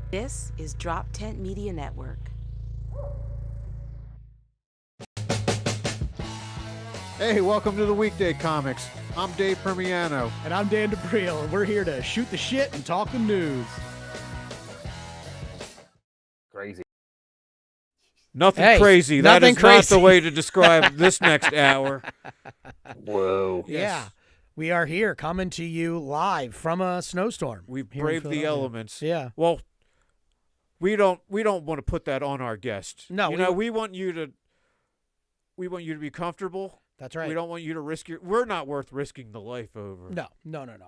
This is Drop Tent Media Network. Hey, welcome to the Weekday Comics. I'm Dave Primiano. And I'm Dan D'Aprile, and we're here to shoot the shit and talk the news. Crazy. Nothing crazy. That is not the way to describe this next hour. Whoa. Yes. Yeah. We are here coming to you live from a snowstorm. We've braved the elements. Yeah. Well, we don't want to put that on our guest. No, we want you to be comfortable. That's right. We don't want you to risk we're not worth risking the life over. No.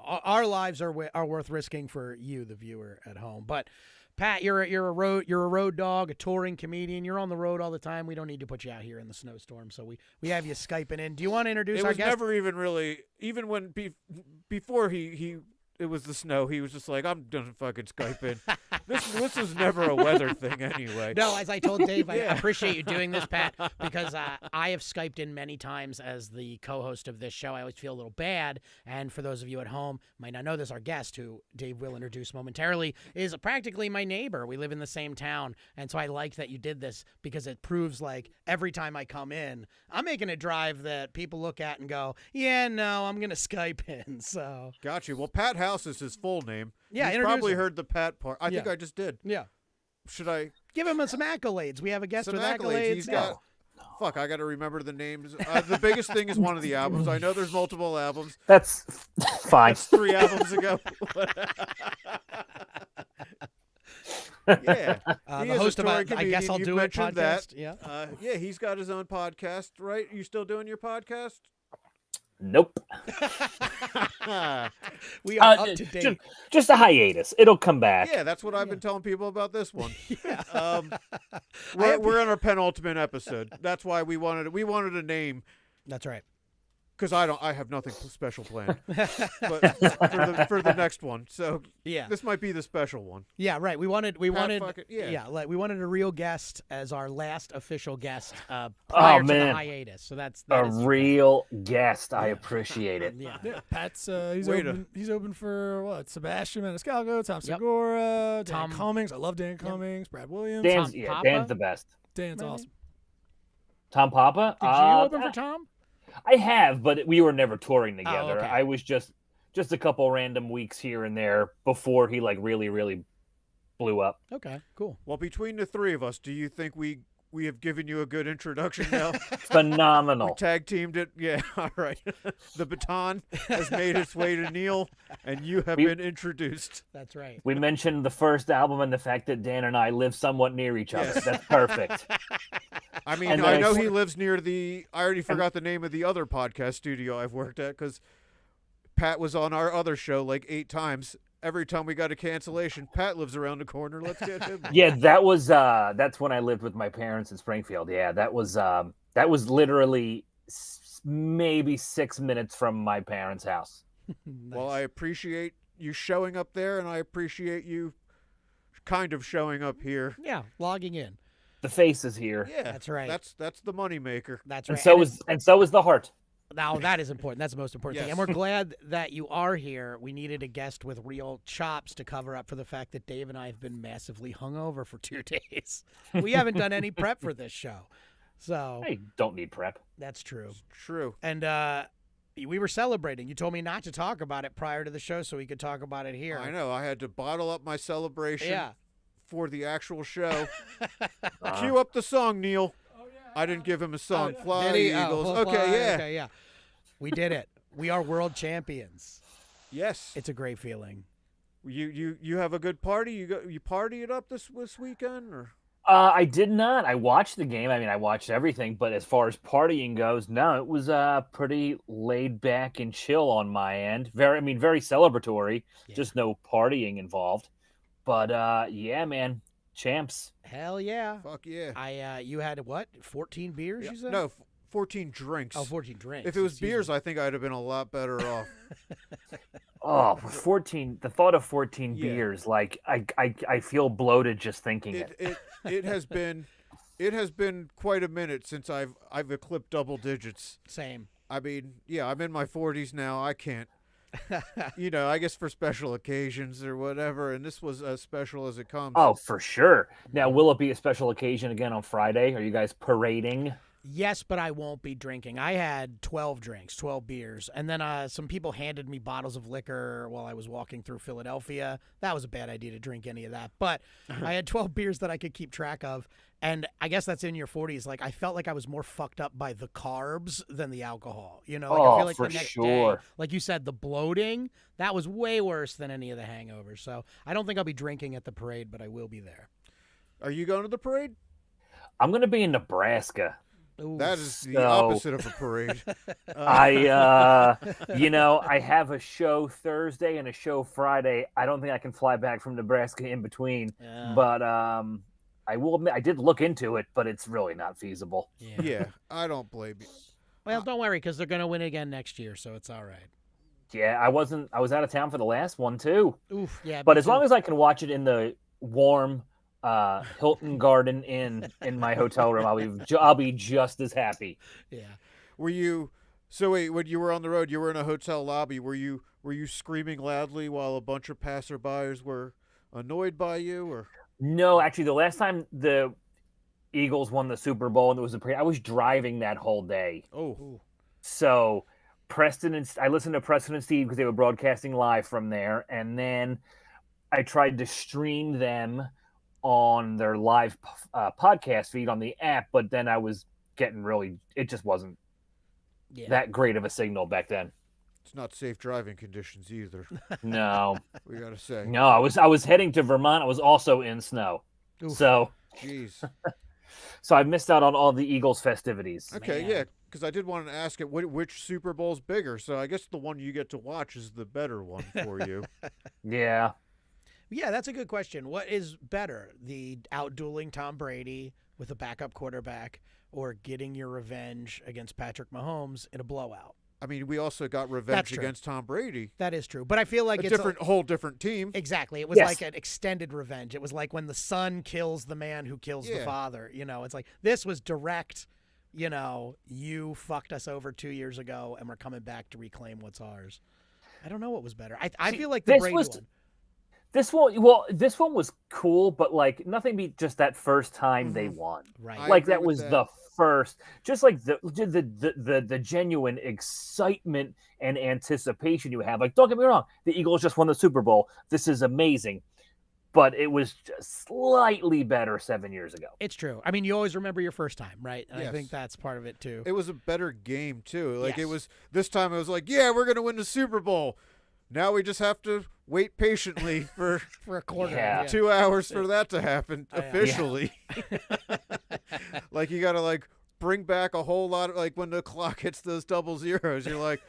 Our lives are worth risking for you, the viewer at home. But Pat, you're a road dog, a touring comedian. You're on the road all the time. We don't need to put you out here in the snowstorm, so we have you Skyping in. Do you want to introduce our guest? It was never even really, even when before it was the snow, he was just like, I'm done fucking Skype in. This was never a weather thing anyway. No, as I told Dave, I appreciate you doing this, Pat, because I have Skyped in many times as the co-host of this show. I always feel a little bad, and for those of you at home might not know this, our guest, who Dave will introduce momentarily, is practically my neighbor. We live in the same town, and so I like that you did this because it proves, like, every time I come in, I'm making a drive that people look at and go, yeah, no, I'm going to Skype in, so. Got you. Well, Pat House is his full name. Yeah, You've probably heard the Pat part. I think I just did. Yeah. Should I? Give him some accolades. We have a guest with accolades. He's got. Fuck, I got to remember the names. The biggest thing is one of the albums. I know there's multiple albums. That's fine. That's 3 albums ago. Yeah. The host of I Guess I'll Do It podcast. That. Yeah. Yeah, he's got his own podcast, right? You still doing your podcast? Nope. We are up to date. Just a hiatus. It'll come back. Yeah, that's what I've been telling people about this one. Yeah. We're on our penultimate episode. That's why we wanted a name. That's right. Because I have nothing special planned, but for the next one. So yeah, this might be the special one. Yeah, right. We wanted we wanted a real guest as our last official guest prior to the hiatus. So that's a real guest. I appreciate it. Yeah, Pat's he's open for what? Sebastian Maniscalco, Tom Segura, Dan Cummings. I love Dan Cummings, Brad Williams. Dan's the best. Dan's awesome. Tom Papa. Did you open for Tom? I have, but we were never touring together. Oh, okay. I was just a couple random weeks here and there before he really blew up. Okay, cool. Well, between the 3 of us, do you think we have given you a good introduction now? Phenomenal. We tag teamed it. Yeah, all right. The baton has made its way to Neil, and you have been introduced. That's right. We mentioned the first album and the fact that Dan and I live somewhat near each other. Yes. That's perfect. I mean, I know he lives near I already forgot the name of the other podcast studio I've worked at because Pat was on our other show like 8 times. Every time we got a cancellation, Pat lives around the corner. Let's get him. Yeah, that's when I lived with my parents in Springfield. Yeah, that was literally maybe 6 minutes from my parents' house. Nice. Well, I appreciate you showing up there, and I appreciate you kind of showing up here. Yeah, logging in. The face is here. Yeah, that's right. That's the moneymaker. That's right. And so is the heart. Now that is important. That's the most important thing. Yes. And we're glad that you are here. We needed a guest with real chops to cover up for the fact that Dave and I have been massively hungover for 2 days. We haven't done any prep for this show. So I don't need prep. That's true. It's true. And we were celebrating. You told me not to talk about it prior to the show so we could talk about it here. I know. I had to bottle up my celebration. Yeah. For the actual show. Cue up the song, Neil. Oh, yeah. I didn't give him a song. Fly, Did he? Eagles. Oh, okay, fly. yeah. Okay, yeah. We did it. We are world champions. Yes. It's a great feeling. You have a good party? You party it up this weekend? Or? I did not. I watched the game. I mean, I watched everything. But as far as partying goes, no, it was pretty laid back and chill on my end. Very celebratory. Yeah. Just no partying involved. But yeah, man, champs. Hell yeah. Fuck yeah. You had what? 14 beers, you said? No, 14 drinks. Oh, 14 drinks. If it was beers, I think I'd have been a lot better off. Oh, 14. The thought of 14 beers, like I feel bloated just thinking it. It has been quite a minute since I've eclipsed double digits. Same. I mean, yeah, I'm in my 40s now. I can't I guess for special occasions or whatever, and this was as special as it comes. Oh, for sure. Now, will it be a special occasion again on Friday? Are you guys parading? Yes, but I won't be drinking. I had 12 drinks, 12 beers, and then some people handed me bottles of liquor while I was walking through Philadelphia. That was a bad idea to drink any of that, but I had 12 beers that I could keep track of, and I guess that's in your 40s. Like, I felt like I was more fucked up by the carbs than the alcohol. I feel like for the next sure. day, like you said, the bloating, that was way worse than any of the hangovers. So I don't think I'll be drinking at the parade, but I will be there. Are you going to the parade? I'm going to be in Nebraska. Ooh. That is the opposite of a parade. I have a show Thursday and a show Friday. I don't think I can fly back from Nebraska in between, but I will admit I did look into it, but it's really not feasible. Yeah, I don't blame you. Well, don't worry, because they're going to win again next year, so it's all right. Yeah, I was out of town for the last one too. Oof, yeah. But as long as I can watch it in the warm Hilton Garden Inn in my hotel room, I'll be just as happy. Yeah. Wait, when you were on the road, you were in a hotel lobby. Were you screaming loudly while a bunch of passerbyers were annoyed by you, or? No, actually, the last time the Eagles won the Super Bowl and it was I was driving that whole day. Oh. So I listened to Preston and Steve because they were broadcasting live from there, and then I tried to stream them on their live podcast feed on the app, but then I was getting it just wasn't that great of a signal back then. It's not safe driving conditions either. No. We gotta say. No, I was heading to Vermont. I was also in snow. Oof. So jeez. So I missed out on all the Eagles festivities. Okay, Man. yeah, because I did want to ask it which Super Bowl's bigger, so I guess the one you get to watch is the better one for you. Yeah. Yeah, that's a good question. What is better, the out-dueling Tom Brady with a backup quarterback or getting your revenge against Patrick Mahomes in a blowout? I mean, we also got revenge against Tom Brady. That is true. But I feel like it's a whole different team. Exactly. It was like an extended revenge. It was like when the son kills the man who kills the father. It's like this was direct, you fucked us over 2 years ago and we're coming back to reclaim what's ours. I don't know what was better. I feel like the Brady one. This one was cool, but like nothing beat just that first time they won. Right. Like that was the first, just like the genuine excitement and anticipation you have. Like, don't get me wrong, the Eagles just won the Super Bowl. This is amazing. But it was just slightly better 7 years ago. It's true. I mean, you always remember your first time, right? And yes. I think that's part of it too. It was a better game too. Like yes. It was this time. It was like, yeah, we're gonna win the Super Bowl. Now we just have to wait patiently for a quarter, 2 hours for that to happen officially. Like you gotta bring back a whole lot of when the clock hits those double zeros. You're like,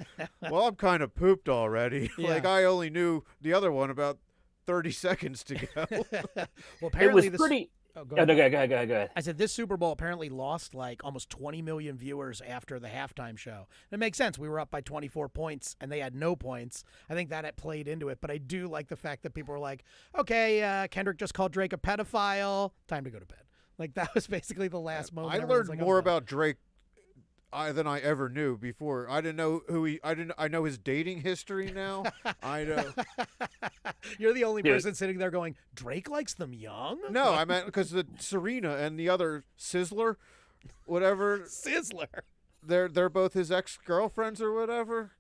well, I'm kind of pooped already. Yeah. I only knew the other one about 30 seconds to go. Well, apparently it was pretty. Oh, go ahead. I said this Super Bowl apparently lost almost 20 million viewers after the halftime show. And it makes sense. We were up by 24 points and they had no points. I think that played into it. But I do like the fact that people were like, okay, Kendrick just called Drake a pedophile. Time to go to bed. That was basically the last moment. I learned more about Drake than I ever knew before. I didn't know I know his dating history now. I know. You're the only person sitting there going, Drake likes them young? No, I meant because the Serena and the other Sizzler, whatever. Sizzler. They're both his ex-girlfriends or whatever.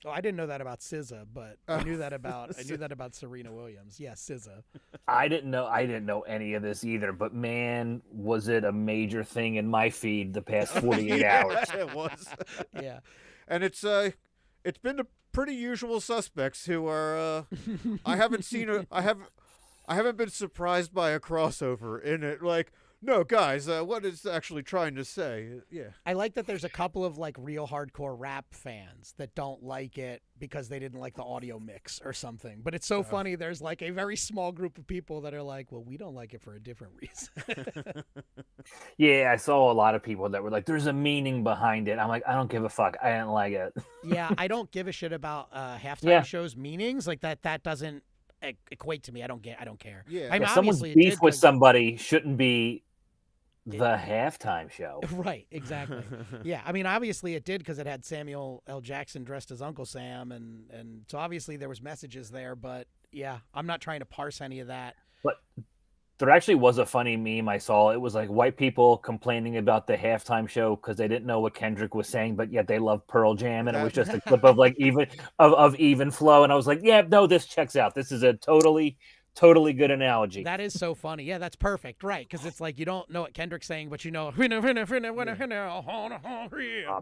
Oh, I didn't know that about SZA, but I knew that about Serena Williams. Yeah, SZA. I didn't know any of this either, but man, was it a major thing in my feed the past 48 hours. It was. Yeah. And it's been the pretty usual suspects who are I haven't been surprised by a crossover in it. No, guys, what is it actually trying to say? Yeah. I like that there's a couple of real hardcore rap fans that don't like it because they didn't like the audio mix or something. But it's so funny. There's a very small group of people that are like, well, we don't like it for a different reason. Yeah, I saw a lot of people that were like, there's a meaning behind it. I'm like, I don't give a fuck. I didn't like it. Yeah, I don't give a shit about halftime shows meanings. That doesn't equate to me. I don't care. Yeah. I mean, if someone's obviously beef with somebody shouldn't be the halftime show. Right, exactly. Yeah, I mean, obviously it did because it had Samuel L. Jackson dressed as Uncle Sam, and so obviously there was messages there. But yeah, I'm not trying to parse any of that. But there actually was a funny meme I saw. It was like white people complaining about the halftime show because they didn't know what Kendrick was saying, but yet they love Pearl Jam, and it was just a clip of like even flow. And I was like, yeah, no, this checks out. This is a totally good analogy. That is so funny. Yeah, that's perfect. Right, because it's like you don't know what Kendrick's saying, but you know, a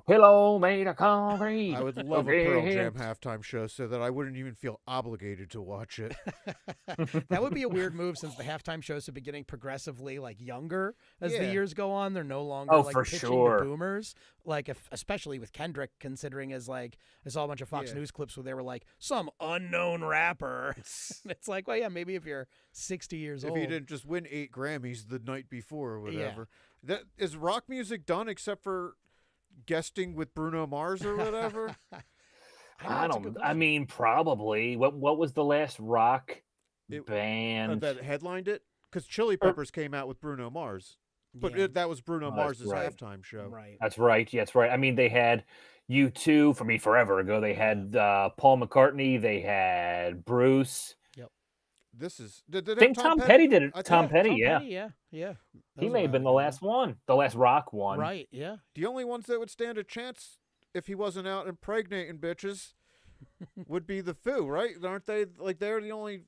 pillow made of concrete. I would love a Pearl Jam halftime show so that I wouldn't even feel obligated to watch it. That would be a weird move since the halftime shows have been getting progressively like younger as the years go on. They're no longer like for pitching sure. to boomers. Like especially with Kendrick, considering as like I saw a bunch of Fox News clips where they were like some unknown rapper. It's like, well, yeah, maybe if you're 60 years old. If he didn't just win 8 Grammys the night before or whatever. That is rock music done except for guesting with Bruno Mars or whatever? I mean, probably. What was the last rock band that headlined it? Because Chili Peppers came out with Bruno Mars. But that was Bruno Mars's halftime show. Right. That's right. Yeah, that's right. I mean, they had U2 for me forever ago. They had Paul McCartney. They had Bruce. Yep. This is. I think Tom Petty did it. Tom Petty, yeah. He may have been the last one, the last rock one. Right. Yeah. The only ones that would stand a chance if he wasn't out impregnating bitches would be the Foo, right? Aren't they like they're the only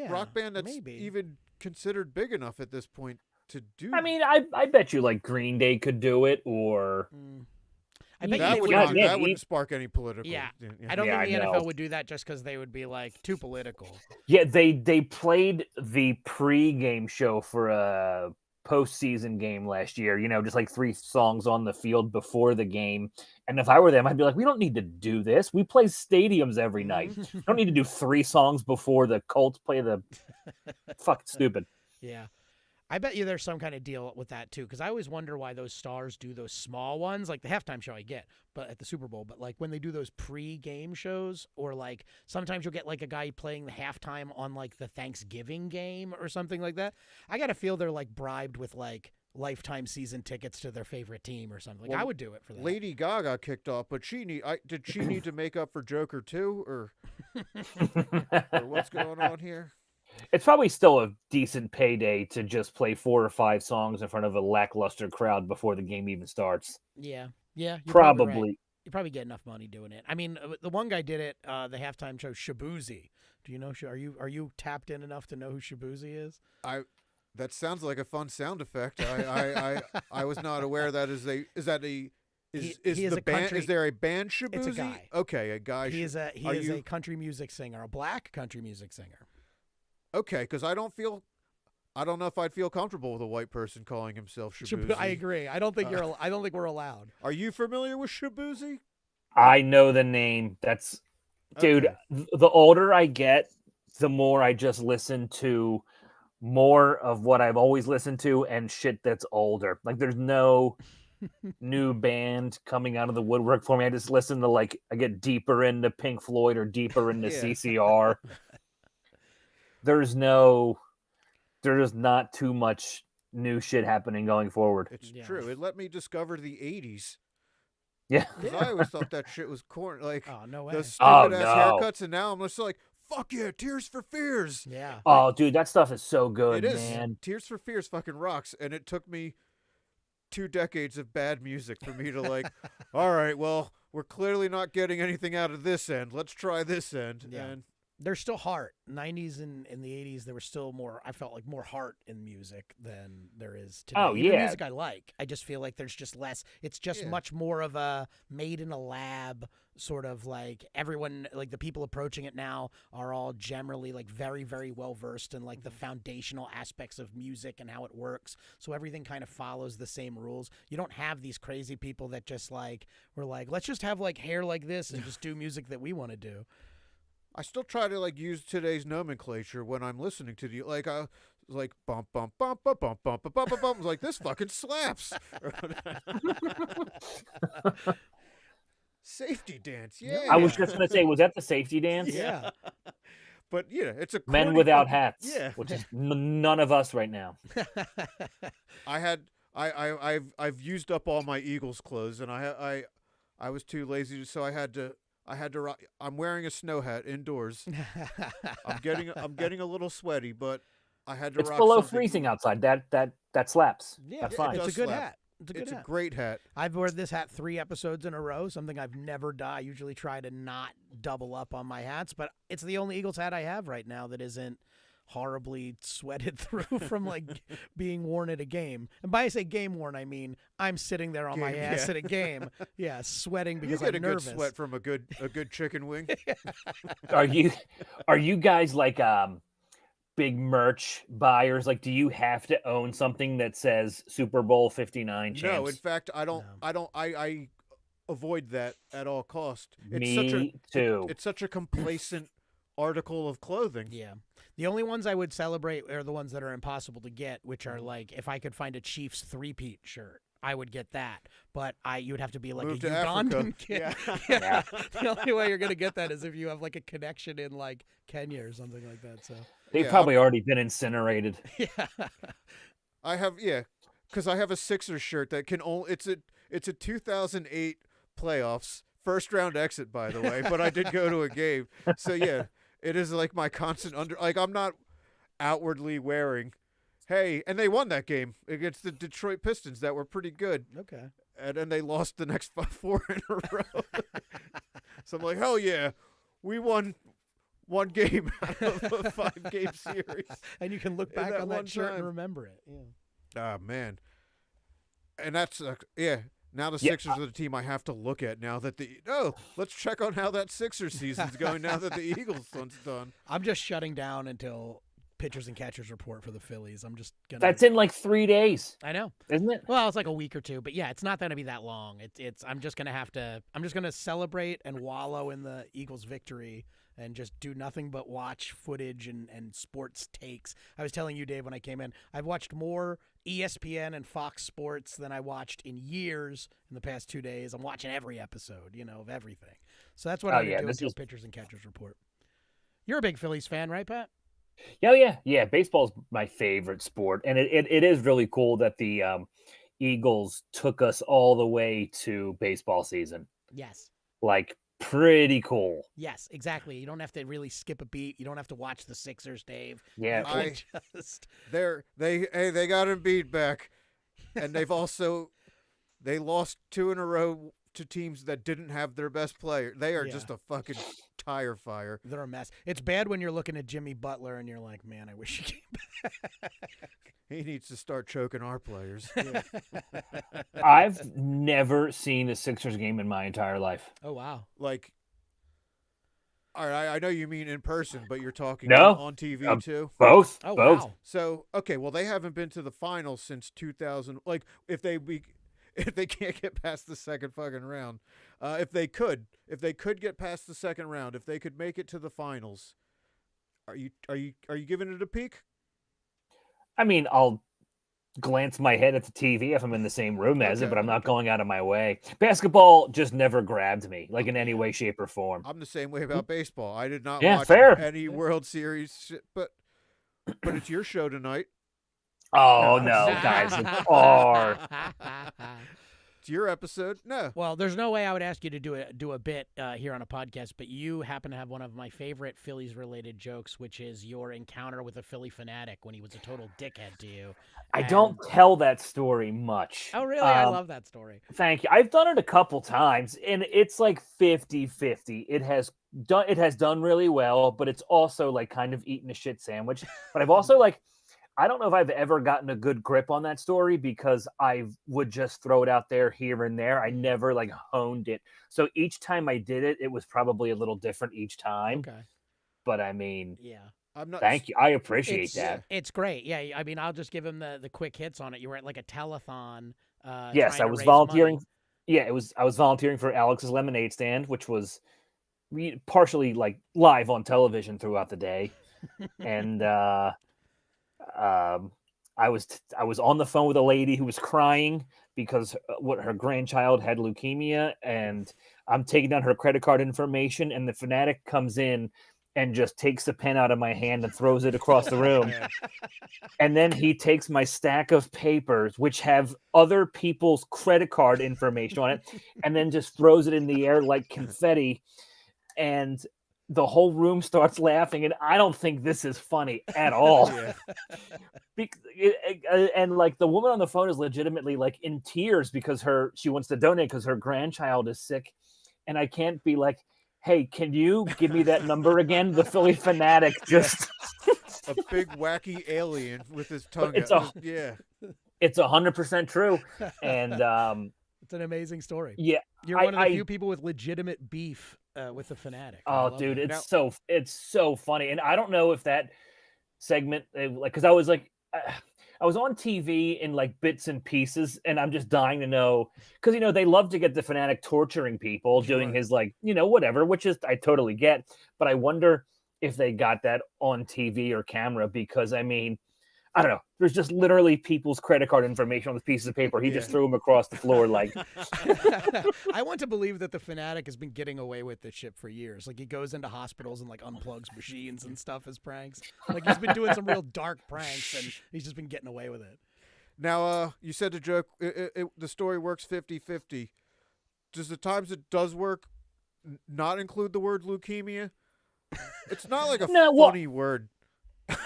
rock band that's even considered big enough at this point to do? I mean, I bet you like Green Day could do it, or I bet that wouldn't spark any political. Yeah, I don't think the NFL would do that just because they would be like too political. Yeah, they played the pre-game show for a postseason game last year. You know, just like 3 songs on the field before the game. And if I were them, I'd be like, we don't need to do this. We play stadiums every night. We don't need to do 3 songs before the Colts play the fucking stupid. Yeah. I bet you there's some kind of deal with that too, because I always wonder why those stars do those small ones, like the halftime show I get, but at the Super Bowl, but like when they do those pre-game shows, or like sometimes you'll get like a guy playing the halftime on like the Thanksgiving game or something like that. I gotta feel they're like bribed with like lifetime season tickets to their favorite team or something. Like I would do it for that. Lady Gaga kicked off, but did she need to make up for Joker too, or what's going on here? It's probably still a decent payday to just play 4 or 5 songs in front of a lackluster crowd before the game even starts. Yeah. Probably. Right. You probably get enough money doing it. I mean, the one guy did it. The halftime show, Shabuzi. Do you know? Are you tapped in enough to know who Shabuzi is? That sounds like a fun sound effect. I was not aware that is there a band Shabuzi? It's a guy. Okay, a guy. He is a country music singer, a black country music singer. Okay, because I don't know if I'd feel comfortable with a white person calling himself Shabuzi. I agree. I don't think we're allowed. Are you familiar with Shabuzi? I know the name. That's dude. Okay. The older I get, the more I just listen to more of what I've always listened to and shit that's older. Like there's no new band coming out of the woodwork for me. I just listen to I get deeper into Pink Floyd or deeper into CCR. There's not too much new shit happening going forward. It's true. It let me discover the 80s. Yeah. Because I always thought that shit was corny. Like, oh, no way. Those stupid-ass haircuts, and now I'm just like, fuck yeah, Tears for Fears. Yeah. Oh, dude, that stuff is so good, it is. Man. Tears for Fears fucking rocks, and it took me 2 decades of bad music for me to like, all right, well, we're clearly not getting anything out of this end. Let's try this end. Yeah. And there's still heart. 90s and in the 80s, there was still more, I felt like more heart in music than there is today. Oh, Even yeah. music I like. I just feel like there's just less. It's just much more of a made in a lab sort of like everyone, like the people approaching it now are all generally like very, very well versed in like the foundational aspects of music and how it works. So everything kind of follows the same rules. You don't have these crazy people that just like, we're like, let's just have like hair like this and just do music that we want to do. I still try to like use today's nomenclature when I'm listening to the like bump bump bump bump bump bump bump bump bump. Like this fucking slaps. Safety dance, yeah. I was just gonna say, was that the safety dance? Yeah. But yeah, it's a men without fucking, hats, which is none of us right now. I had I've used up all my Eagles clothes, and I was too lazy, so I had to I'm wearing a snow hat indoors. I'm getting a little sweaty, but I had to. It's rock below something. freezing outside. That slaps. Yeah, That's fine. It's a good slap. hat. It's A great hat. I've worn this hat 3 episodes in a row, something I've never done. I usually try to not double up on my hats, but it's the only Eagles hat I have right now that isn't horribly sweated through from like being worn at a game. And by I say game worn, I mean I'm sitting there on my ass at a game, sweating because you get I'm nervous. a good sweat from a good chicken wing. Are you guys like big merch buyers? Like, do you have to own something that says Super Bowl 59 champs? No, in fact, I don't. I avoid that at all cost. Too. It's such a complacent article of clothing. Yeah. The only ones I would celebrate are the ones that are impossible to get, which are like if I could find a Chiefs three-peat shirt, I would get that. But you would have to be like Move a to Ugandan kid. Yeah. The only way you're gonna get that is if you have like a connection in like Kenya or something like that. So they've probably already been incinerated. Yeah. I have because I have a Sixers shirt that can only it's a 2008 playoffs first round exit, by the way, but I did go to a game. So yeah, it is like my constant I'm not outwardly wearing. Hey, and they won that game against the Detroit Pistons that were pretty good. Okay. And then they lost the next 4 in a row. So I'm like, hell yeah, we won one game out of a 5-game series. And you can look back on that shirt time. and remember it. Yeah. Oh, man. And that's, now the Sixers are the team I have to look at now that let's check on how that Sixers season's going now that the Eagles one's done. I'm just shutting down until pitchers and catchers report for the Phillies. I'm just gonna. That's in like 3 days. I know, isn't it? Well, it's like a week or two, but yeah, it's not going to be that long. It's. I'm just gonna celebrate and wallow in the Eagles' victory and just do nothing but watch footage and sports takes. I was telling you, Dave, when I came in, I've watched more ESPN and Fox Sports than I watched in years in the past 2 days. I'm watching every episode, of everything. So that's what I'm doing until pitchers and catchers report. You're a big Phillies fan, right, Pat? Yeah. Baseball's my favorite sport, and it is really cool that the Eagles took us all the way to baseball season. Yes. Like, pretty cool. Yes, exactly. You don't have to really skip a beat. You don't have to watch the Sixers, Dave. Yeah. They got Embiid back, and they lost 2 in a row to teams that didn't have their best player. They are just a fucking tire fire. They're a mess. It's bad when you're looking at Jimmy Butler and you're like, man, I wish he came back. He needs to start choking our players. I've never seen a Sixers game in my entire life. Oh, wow. Like, all right, I know you mean in person, but you're talking on TV too? Both. Oh, both. Wow. So, okay, well, they haven't been to the finals since 2000. Like, if they can't get past the second fucking round, if they could get past the second round, if they could make it to the finals, are you giving it a peek? I mean, I'll glance my head at the TV if I'm in the same room as it, but I'm not going out of my way. Basketball just never grabbed me, like in any way, shape, or form. I'm the same way about baseball. I did not watch any World Series shit, but it's your show tonight. Oh, no, guys. It's your episode. No. Well, there's no way I would ask you to do a bit here on a podcast, but you happen to have one of my favorite Phillies-related jokes, which is your encounter with a Philly Phanatic when he was a total dickhead to you. I don't tell that story much. Oh, really? I love that story. Thank you. I've done it a couple times, and it's like 50-50. It has done really well, but it's also like kind of eaten a shit sandwich. But I've also I don't know if I've ever gotten a good grip on that story because I would just throw it out there here and there. I never honed it. So each time I did it, it was probably a little different each time. Okay. But I mean, thank you. I appreciate that. It's great. Yeah. I mean, I'll just give him the quick hits on it. You were at like a telethon. Yes, I was volunteering. Money. Yeah, I was volunteering for Alex's lemonade stand, which was partially live on television throughout the day. And, I was on the phone with a lady who was crying because her grandchild had leukemia, and I'm taking down her credit card information, and the Phanatic comes in and just takes the pen out of my hand and throws it across the room. And then he takes my stack of papers, which have other people's credit card information on it, and then just throws it in the air like confetti. And the whole room starts laughing, and I don't think this is funny at all. And like the woman on the phone is legitimately like in tears because she wants to donate because her grandchild is sick, and I can't be like, hey, can you give me that number again? The Philly Phanatic just a big wacky alien with his tongue. It's out. It's 100% true, and it's an amazing story. Yeah, you're one of the few people with legitimate beef with the Phanatic. Oh, dude, it's so funny, and I don't know if that segment, like, because I was on TV in like bits and pieces, and I'm just dying to know, because they love to get the Phanatic torturing people, doing his like whatever, which is I totally get, but I wonder if they got that on TV or camera, because I mean, I don't know. There's just literally people's credit card information on this piece of paper. He just threw them across the floor like. I want to believe that the Phanatic has been getting away with this shit for years. Like he goes into hospitals and like unplugs machines and stuff as pranks. Like he's been doing some real dark pranks and he's just been getting away with it. Now, you said the joke, the story works 50-50. Does the times it does work not include the word leukemia? It's not like a funny word.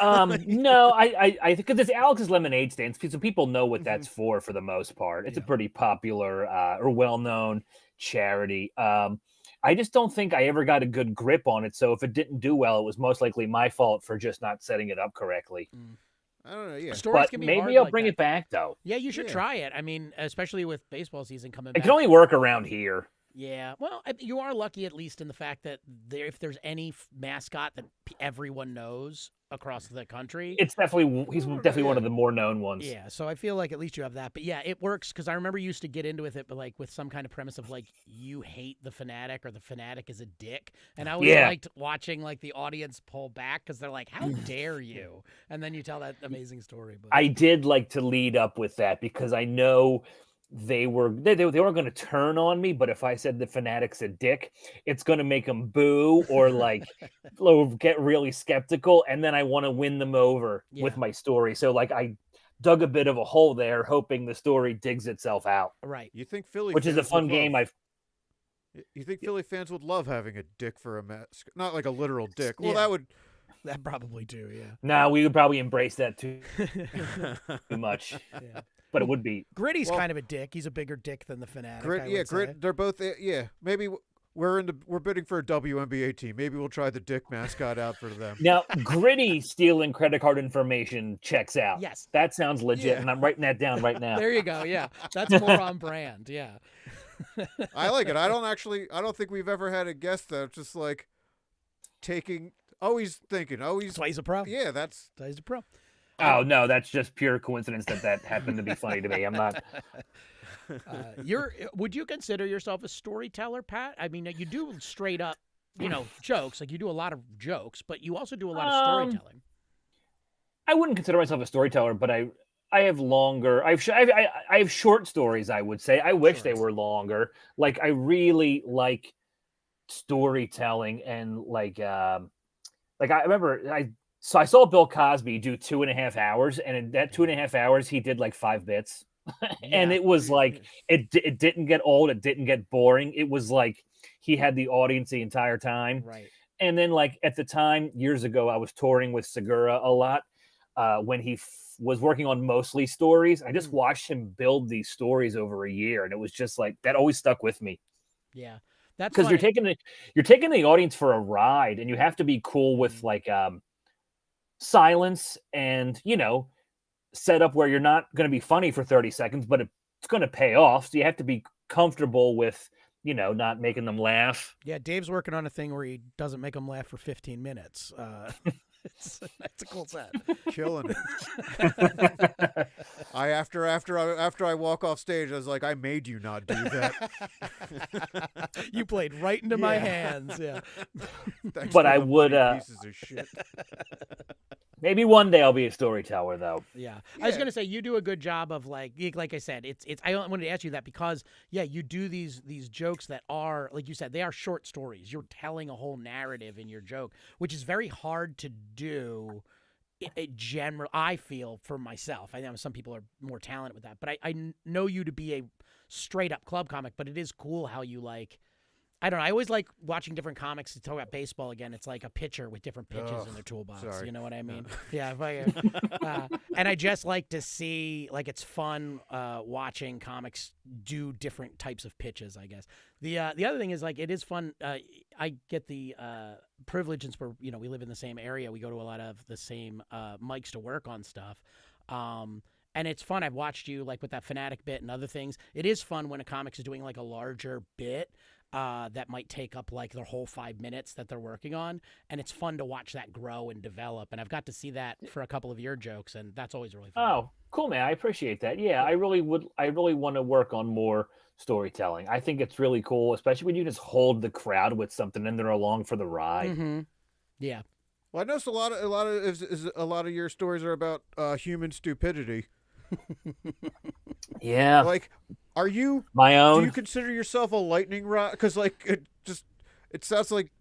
No, I think because it's Alex's lemonade stand, so people know what that's for the most part. It's a pretty popular or well-known charity. I just don't think I ever got a good grip on it. So if it didn't do well, it was most likely my fault for just not setting it up correctly. I don't know. Yeah, stories can be maybe hard I'll like bring that. it back though. Yeah, you should try it. I mean, especially with baseball season coming back. It can only work around here. Yeah, well, you are lucky at least in the fact that if there's any mascot that everyone knows across the country, he's definitely one of the more known ones. Yeah, so I feel like at least you have that. But yeah, it works because I remember you used to get into it, but like with some kind of premise of like you hate the Phanatic or the Phanatic is a dick, and I always liked watching like the audience pull back because they're like, "How dare you?" And then you tell that amazing story. But I did like to lead up with that because I know. They weren't going to turn on me, but if I said the Phanatic's a dick, it's going to make them boo or like get really skeptical, and then I want to win them over with my story. So like I dug a bit of a hole there, hoping the story digs itself out. Right. You think Philly, which is a fun game. You think Philly fans would love having a dick for a mascot? Not like a literal dick. Well, that probably do. Yeah. No, we would probably embrace that too much. Yeah. But it would be. Gritty's kind of a dick. He's a bigger dick than the Phanatic. Grit. They're both. Maybe we're bidding for a WNBA team. Maybe we'll try the dick mascot out for them. Now, Gritty stealing credit card information checks out. Yes, that sounds legit, and I'm writing that down right now. There you go. Yeah, that's more on brand. Yeah, I like it. I don't think we've ever had a guest that's just like taking. Always thinking. That's why he's a pro. Yeah, that's why he's a pro. Oh no, that's just pure coincidence that happened to be funny to me. I'm not. Would you consider yourself a storyteller, Pat? I mean, you do straight up, jokes. Like you do a lot of jokes, but you also do a lot of storytelling. I wouldn't consider myself a storyteller, but I have longer. I have short stories. I would say. I wish they were longer. Like I really like storytelling and like I remember So I saw Bill Cosby do 2.5 hours, and in that 2.5 hours, he did like 5 bits. And it was like, it didn't get old. It didn't get boring. It was like he had the audience the entire time. Right. And then like at the time, years ago, I was touring with Segura a lot when he was working on mostly stories. I just watched him build these stories over a year. And it was just like, that always stuck with me. Yeah. That's because you're taking the audience for a ride, and you have to be cool with like, silence and set up where you're not going to be funny for 30 seconds, but it's going to pay off. So you have to be comfortable with not making them laugh. Yeah, Dave's working on a thing where he doesn't make them laugh for 15 minutes. It's a cool set. Killing it. After I walk off stage, I was like, I made you not do that. You played right into my hands. Yeah. But I would pieces of shit. Maybe one day I'll be a storyteller, though. Yeah. I was gonna say you do a good job of like I said, it's. I wanted to ask you that because you do these jokes that are like you said, they are short stories. You're telling a whole narrative in your joke, which is very hard to do. I feel for myself. I know some people are more talented with that, but I know you to be a straight up club comic. But it is cool how you like. I don't know. I always like watching different comics to talk about baseball again. It's like a pitcher with different pitches in their toolbox. Sorry. You know what I mean? Yeah. And I just like to see, like, it's fun watching comics do different types of pitches, I guess. The other thing is, like, it is fun. I get the privilege, since we live in the same area. We go to a lot of the same mics to work on stuff. And it's fun. I've watched you, like, with that Phanatic bit and other things. It is fun when a comic is doing, like, a larger bit. That might take up like their whole 5 minutes that they're working on, and it's fun to watch that grow and develop. And I've got to see that for a couple of your jokes, and that's always really fun. Oh, cool, man! I appreciate that. Yeah, I really want to work on more storytelling. I think it's really cool, especially when you just hold the crowd with something and they're along for the ride. Mm-hmm. Yeah. Well, I noticed a lot of your stories are about human stupidity. Yeah. Like, are you my own? Do you consider yourself a lightning rod? Because like it sounds like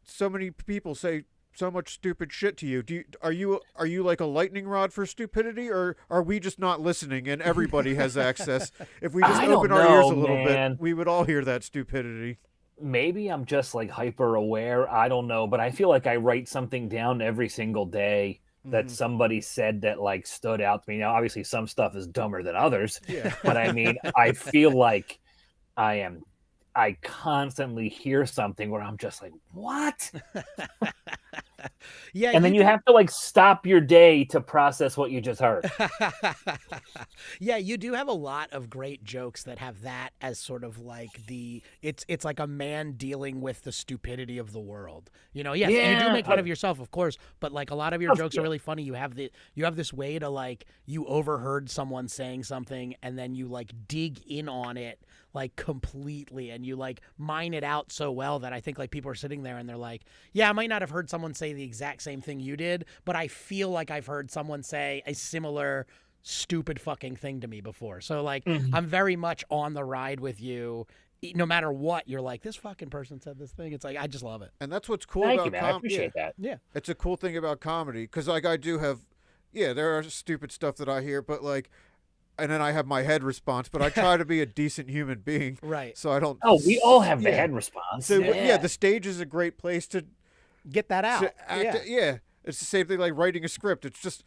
so many people say so much stupid shit to you. Are you like a lightning rod for stupidity, or are we just not listening and everybody has access? If we just open our ears a little bit, we would all hear that stupidity. Maybe I'm just like hyper aware. I don't know, but I feel like I write something down every single day that somebody said that like stood out to me. Now, obviously some stuff is dumber than others, but I mean, I feel like I constantly hear something where I'm just like, what? Yeah. And then you have to like stop your day to process what you just heard. Yeah, you do have a lot of great jokes that have that as sort of like it's like a man dealing with the stupidity of the world. You know, you do make fun of yourself, of course, but like a lot of your jokes are really funny. You have this way to like, you overheard someone saying something and then you like dig in on it like completely, and you like mine it out so well that I think like people are sitting there and they're like, yeah, I might not have heard someone say the exact same thing you did, but I feel like I've heard someone say a similar stupid fucking thing to me before. So like I'm very much on the ride with you. No matter what, you're like, this fucking person said this thing. It's like, I just love it. And that's what's cool Thank about you, man. I appreciate that. Yeah. It's a cool thing about comedy, because like I do have, there are stupid stuff that I hear, but like, and then I have my head response, but I try to be a decent human being. Right. So I don't. Oh, we all have the head response. So the stage is a great place to get that out. It's the same thing like writing a script. It's just,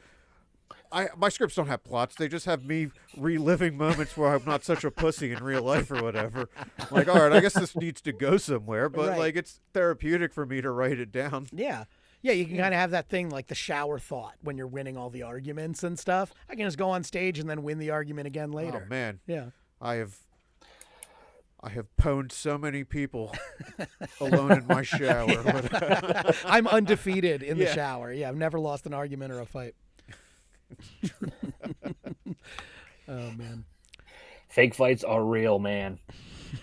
my scripts don't have plots. They just have me reliving moments where I'm not such a pussy in real life or whatever. Like, all right, I guess this needs to go somewhere, but like it's therapeutic for me to write it down. Yeah. Yeah, you can kind of have that thing like the shower thought when you're winning all the arguments and stuff. I can just go on stage and then win the argument again later. Oh man. Yeah. I have pwned so many people alone in my shower. I'm undefeated in the shower. Yeah, I've never lost an argument or a fight. Oh man. Fake fights are real, man.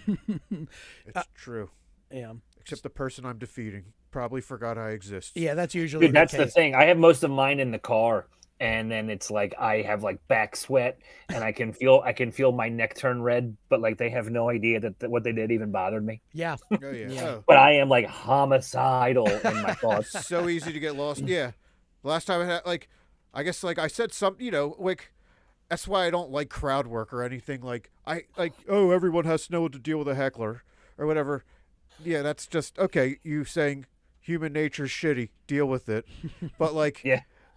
It's true. Yeah. Except the person I'm defeating probably forgot I exist. Yeah, that's usually Dude, that's the thing. I have most of mine in the car, and then it's like I have like back sweat, and I can feel my neck turn red, but like they have no idea that what they did even bothered me. Yeah. Oh yeah. Yeah. Oh. But I am like homicidal in my thoughts. So easy to get lost. Yeah. Last time I had like, I guess like I said something, like, that's why I don't like crowd work or anything. Like everyone has to know what to deal with a heckler or whatever. Yeah, that's just okay. You saying human nature's shitty, deal with it. But like,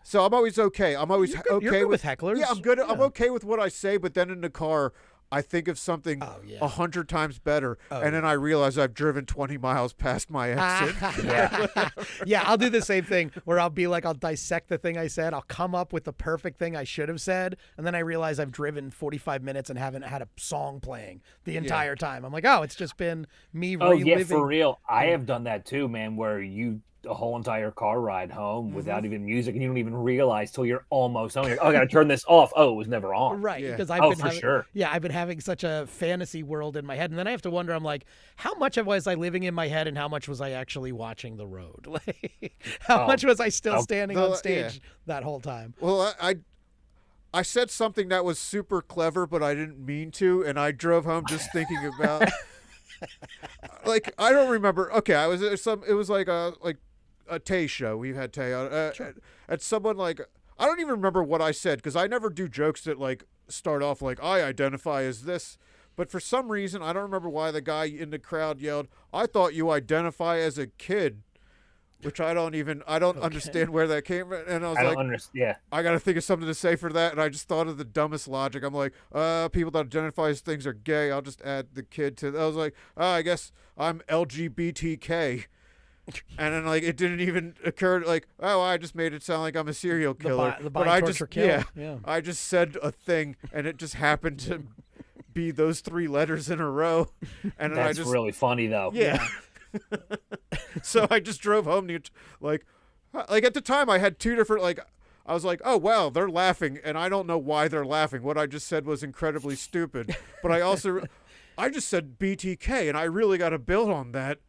so I'm always okay. I'm always okay you're good with hecklers. Yeah, I'm good. Yeah. I'm okay with what I say, but then in the car, I think of something 100 times better, and then I realize I've driven 20 miles past my exit. Yeah, I'll do the same thing where I'll be like, I'll dissect the thing I said. I'll come up with the perfect thing I should have said, and then I realize I've driven 45 minutes and haven't had a song playing the entire time. I'm like, oh, it's just been me reliving. Oh, yeah, for real. I have done that too, man, where you a whole entire car ride home without even music, and you don't even realize till you're almost home. You're like, oh, I gotta turn this off. Oh, it was never on. Right, Yeah. because I've been having such a fantasy world in my head, and then I have to wonder. I'm like, how much was I living in my head, and how much was I actually watching the road? Like, how much was I still standing on stage that whole time? Well, I said something that was super clever, but I didn't mean to, and I drove home just thinking about. Like, I don't remember. Okay, it was like a Tay show. We had Tay on. And someone like, I don't even remember what I said, because I never do jokes that like start off like, I identify as this. But for some reason, I don't remember why the guy in the crowd yelled, I thought you identify as a kid. Which I don't understand where that came from. And I was I got to think of something to say for that. And I just thought of the dumbest logic. I'm like, people that identify as things are gay. I'll just add the kid to. I was like, I guess I'm LGBTK. And then like it didn't even occur like, I just made it sound like I'm a serial killer. But I just yeah, I just said a thing, and it just happened to be those 3 letters in a row. And then That's really funny though. Yeah. So I just drove home to like at the time I had 2 different I was like, oh wow, they're laughing, and I don't know why they're laughing. What I just said was incredibly stupid, but I just said BTK, and I really got to build on that.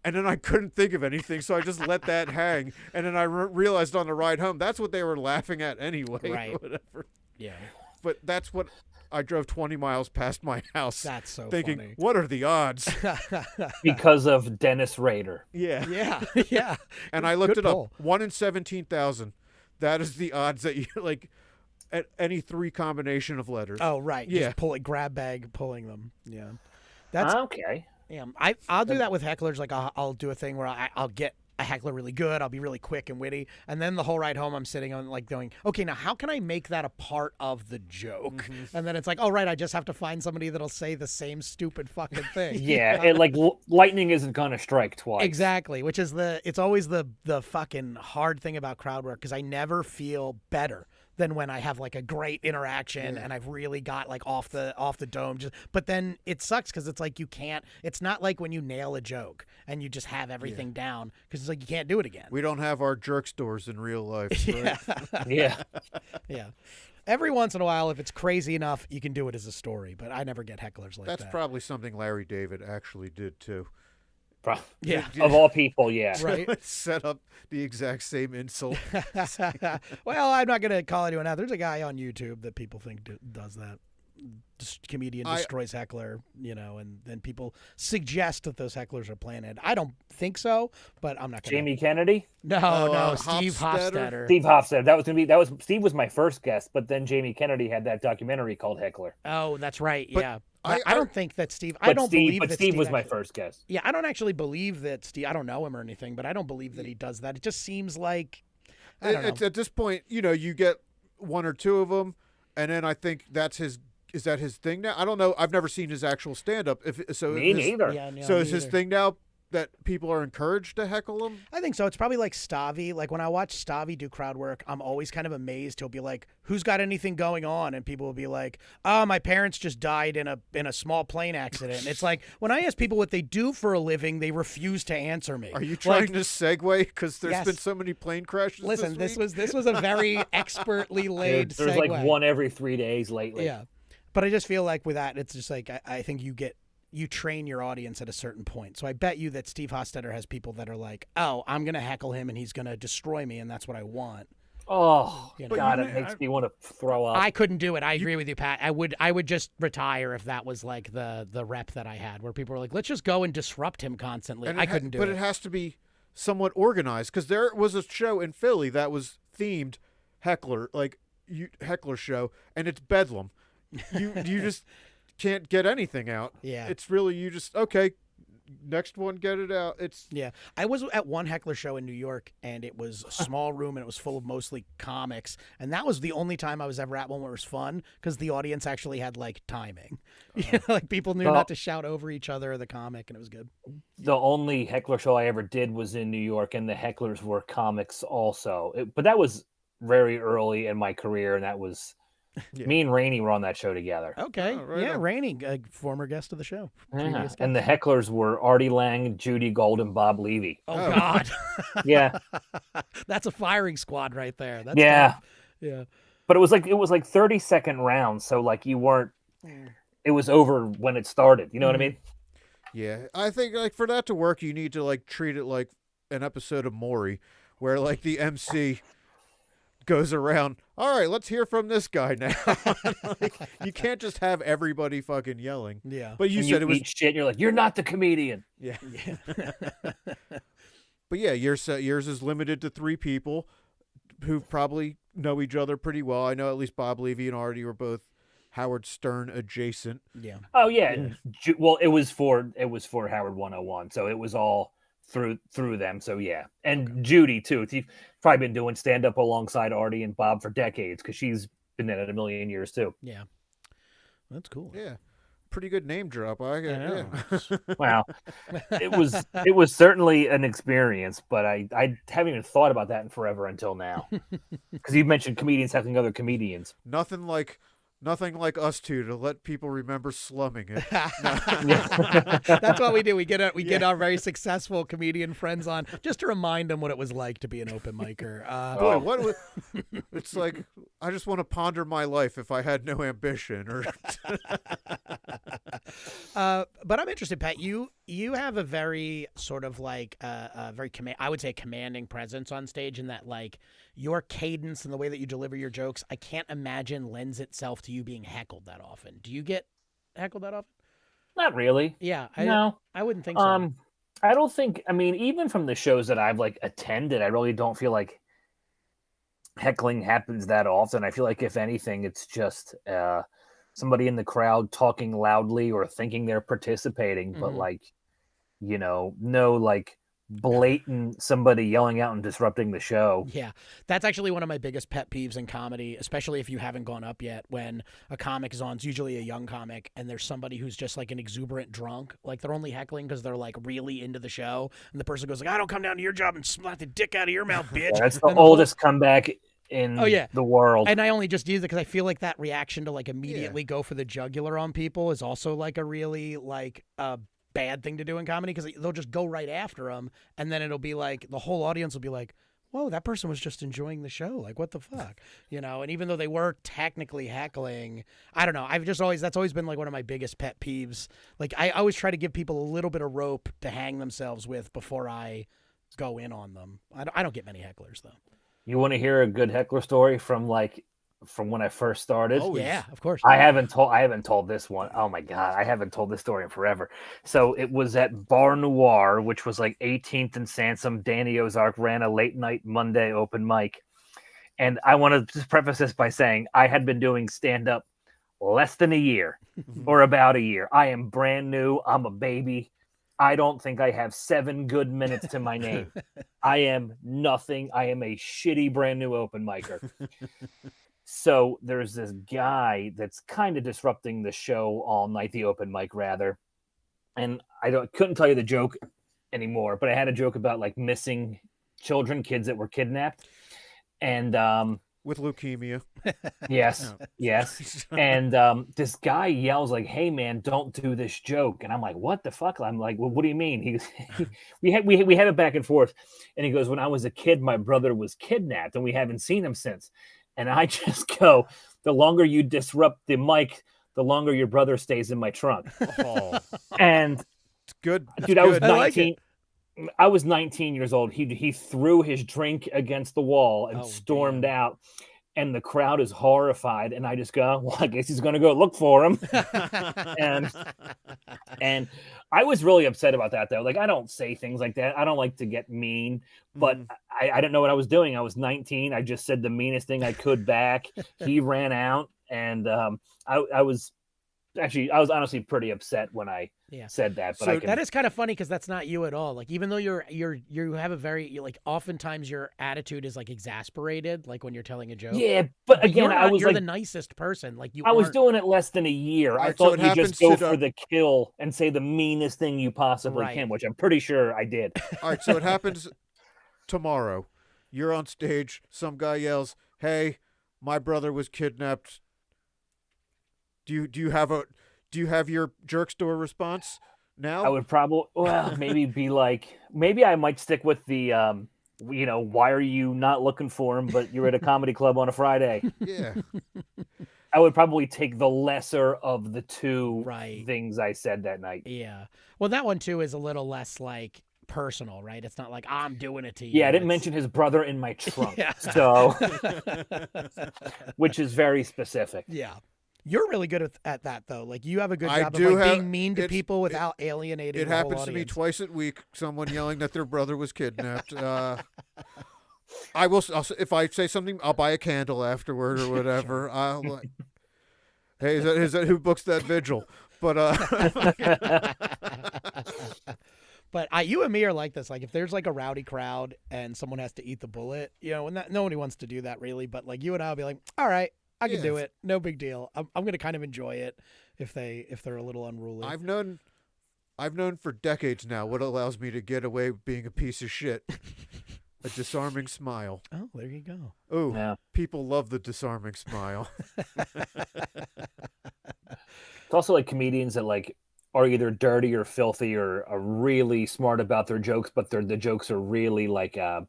And then I couldn't think of anything, so I just let that hang. And then I realized on the ride home that's what they were laughing at anyway. Right. Whatever. Yeah. But that's what. I drove 20 miles past my house. That's so thinking, funny. what are the odds? Because of Dennis Rader. Yeah. Yeah. And I looked Good it pull. up. 1 in 17,000. That is the odds that you like at any 3 combination of letters. Oh, right. Yeah. Just grab bag, pulling them. Yeah. That's okay. Yeah. I'll do that with hecklers. Like I'll do a thing where I'll get a heckler really good. I'll be really quick and witty. And then the whole ride home, I'm sitting on like going, okay, now how can I make that a part of the joke? Mm-hmm. And then it's like, oh, right, I just have to find somebody that'll say the same stupid fucking thing. Yeah. Like lightning isn't going to strike twice. Exactly. Which is it's always the fucking hard thing about crowd work, because I never feel better than when I have like a great interaction and I've really got like off the dome. But then it sucks because it's like it's not like when you nail a joke and you just have everything down, because it's like you can't do it again. We don't have our jerk stores in real life. Right? Yeah. Yeah. Every once in a while, if it's crazy enough, you can do it as a story, but I never get hecklers like that. That's probably something Larry David actually did too. Yeah. Of all people, yeah. Right. Set up the exact same insult. Well, I'm not going to call anyone out. There's a guy on YouTube that people think does that. Comedian destroys heckler, and then people suggest that those hecklers are planted. I don't think so, but I'm not going to. Jamie Kennedy? No, Steve Hofstetter. Steve Hofstetter. Steve was my first guest, but then Jamie Kennedy had that documentary called Heckler. Oh, that's right. But yeah. I don't think that Steve. I don't believe that Steve was my first guest. Yeah, I don't actually believe that Steve. I don't know him or anything, but I don't believe that he does that. It just seems like I don't know. At this point, you get 1 or 2 of them, and then I think that's his. Is that his thing now? I don't know. I've never seen his actual stand-up. Me neither. Yeah, no, so is his thing now that people are encouraged to heckle him? I think so. It's probably like Stavi. Like when I watch Stavi do crowd work, I'm always kind of amazed. He'll be like, "Who's got anything going on?" And people will be like, "Oh, my parents just died in a small plane accident." And it's like when I ask people what they do for a living, they refuse to answer me. Are you trying to segue? Because there's been so many plane crashes. Listen, this was a very expertly laid There's segue. like one every 3 days lately. Yeah. But I just feel like with that, it's just like I think you train your audience at a certain point. So I bet you that Steve Hofstetter has people that are like, oh, I'm going to heckle him and he's going to destroy me, and that's what I want. Oh, God, it makes me want to throw up. I couldn't do it. I agree with you, Pat. I would just retire if that was like the rep that I had, where people were like, let's just go and disrupt him constantly. I couldn't do it. But it has to be somewhat organized, because there was a show in Philly that was themed heckler show, and it's bedlam. You just can't get anything out. Yeah. It's really next one, get it out. Yeah. I was at one heckler show in New York, and it was a small room, and it was full of mostly comics. And that was the only time I was ever at one where it was fun, because the audience actually had like timing. Like people knew not to shout over each other or the comic, and it was good. The only heckler show I ever did was in New York, and the hecklers were comics also. But that was very early in my career, and that was Yeah. Me and Rainey were on that show together. Okay. Oh, right on. Rainey, a former guest of the show. Yeah. And the hecklers were Artie Lang, Judy Gold, and Bob Levy. Oh, God. Yeah. That's a firing squad right there. That's Yeah. tough. Yeah. But it was like 30-second rounds, so like you weren't. It was over when it started. You know what I mean? Yeah, I think like for that to work, you need to like treat it like an episode of Maury, where like the MC goes around. All right, let's hear from this guy now. Like, you can't just have everybody fucking yelling. Yeah. But you said it was shit. And you're like, you're not the comedian. Yeah. But yeah, yours is limited to 3 people who probably know each other pretty well. I know at least Bob Levy and Artie were both Howard Stern adjacent. Yeah. Oh yeah. Well, it was for Howard 101, so it was all through them. So yeah, and Judy too. She's probably been doing stand up alongside Artie and Bob for decades because she's been in it a million years too. Yeah. That's cool. Yeah. Pretty good name drop. Yeah. Wow. It was certainly an experience, but I haven't even thought about that in forever until now. Because you mentioned comedians having other comedians. Nothing like us two to let people remember slumming it. That's what we do. We get our very successful comedian friends on just to remind them what it was like to be an open micer. Boy, what was, it's like I just want to ponder my life if I had no ambition. Or but I'm interested, Pat. You have a very sort of like I would say commanding presence on stage, in that like your cadence and the way that you deliver your jokes, I can't imagine lends itself to you being heckled that often. Do you get heckled that often? Not really. Yeah. No. I wouldn't think so. I don't think, I mean, even from the shows that I've like attended, I really don't feel like heckling happens that often. I feel like if anything, it's just somebody in the crowd talking loudly or thinking they're participating, but like, no like blatant somebody yelling out and disrupting the show. Yeah, that's actually one of my biggest pet peeves in comedy, especially if you haven't gone up yet. When a comic is on, it's usually a young comic, and there's somebody who's just like an exuberant drunk, like they're only heckling because they're like really into the show, and the person goes like, "I don't come down to your job and slap the dick out of your mouth, bitch." Yeah, that's the oldest comeback in the world. And I only just use it because I feel like that reaction to like immediately go for the jugular on people is also like a really like bad thing to do in comedy, because they'll just go right after them, and then it'll be like the whole audience will be like, whoa, that person was just enjoying the show, like what the fuck, and even though they were technically heckling, I don't know, that's always been like one of my biggest pet peeves. Like I always try to give people a little bit of rope to hang themselves with before I go in on them. I don't get many hecklers though. You want to hear a good heckler story from when I first started? Oh yeah, of course. I haven't told this one. Oh my God, I haven't told this story in forever. So it was at Bar Noir, which was like 18th and Sansom. Danny Ozark ran a late night Monday open mic. And I want to just preface this by saying I had been doing stand-up less than a year or about a year. I am brand new. I'm a baby. I don't think I have 7 good minutes to my name. I am nothing. I am a shitty brand new open micer. So there's this guy that's kind of disrupting the show all night, the open mic rather. And couldn't tell you the joke anymore, but I had a joke about like missing kids that were kidnapped. And with leukemia. Yes. And this guy yells like, "Hey man, don't do this joke." And I'm like, "What the fuck?" I'm like, "Well, what do you mean?" We had it back and forth. And he goes, "When I was a kid, my brother was kidnapped and we haven't seen him since." And I just go, "The longer you disrupt the mic, the longer your brother stays in my trunk." Oh. And it's good. Dude, I was 19. I was 19 years old. He threw his drink against the wall and stormed out. And the crowd is horrified. And I just go, "Well, I guess he's going to go look for him." and I was really upset about that, though. Like, I don't say things like that. I don't like to get mean. But I didn't know what I was doing. I was 19. I just said the meanest thing I could back. He ran out. And I was honestly pretty upset when I said that. But so that is kind of funny because that's not you at all. Like, even though you have a very like oftentimes your attitude is like exasperated, like when you're telling a joke. Yeah, but again, you're the nicest person. Like I was doing it less than a year. I thought you just go for the kill and say the meanest thing you possibly can, which I'm pretty sure I did. All right, so it happens tomorrow. You're on stage. Some guy yells, "Hey, my brother was kidnapped. Do you have your jerk store response now? I would probably maybe I might stick with the why are you not looking for him, but you're at a comedy club on a Friday. Yeah. I would probably take the lesser of the two Right. things I said that night. Yeah. Well, that one too is a little less like personal, right? It's not like I'm doing it to you. Yeah, I didn't mention his brother in my trunk. Yeah. So which is very specific. Yeah. You're really good at that though. Like you have a good I job do of have- being mean to people without alienating It the whole happens to me audience. twice a week. Someone yelling that their brother was kidnapped. I will. If I say something, I'll buy a candle afterward or whatever. I'll like, hey, is that who books that vigil? But But you and me are like this. Like if there's like a rowdy crowd and someone has to eat the bullet, and nobody wants to do that really. But like you and I will be like, all right, I can do it. No big deal. I'm going to kind of enjoy it if they're a little unruly. I've known for decades now what allows me to get away with being a piece of shit. A disarming smile. Oh, there you go. Oh, Yeah. People love the disarming smile. It's also like comedians that like are either dirty or filthy or are really smart about their jokes, but the jokes are really like I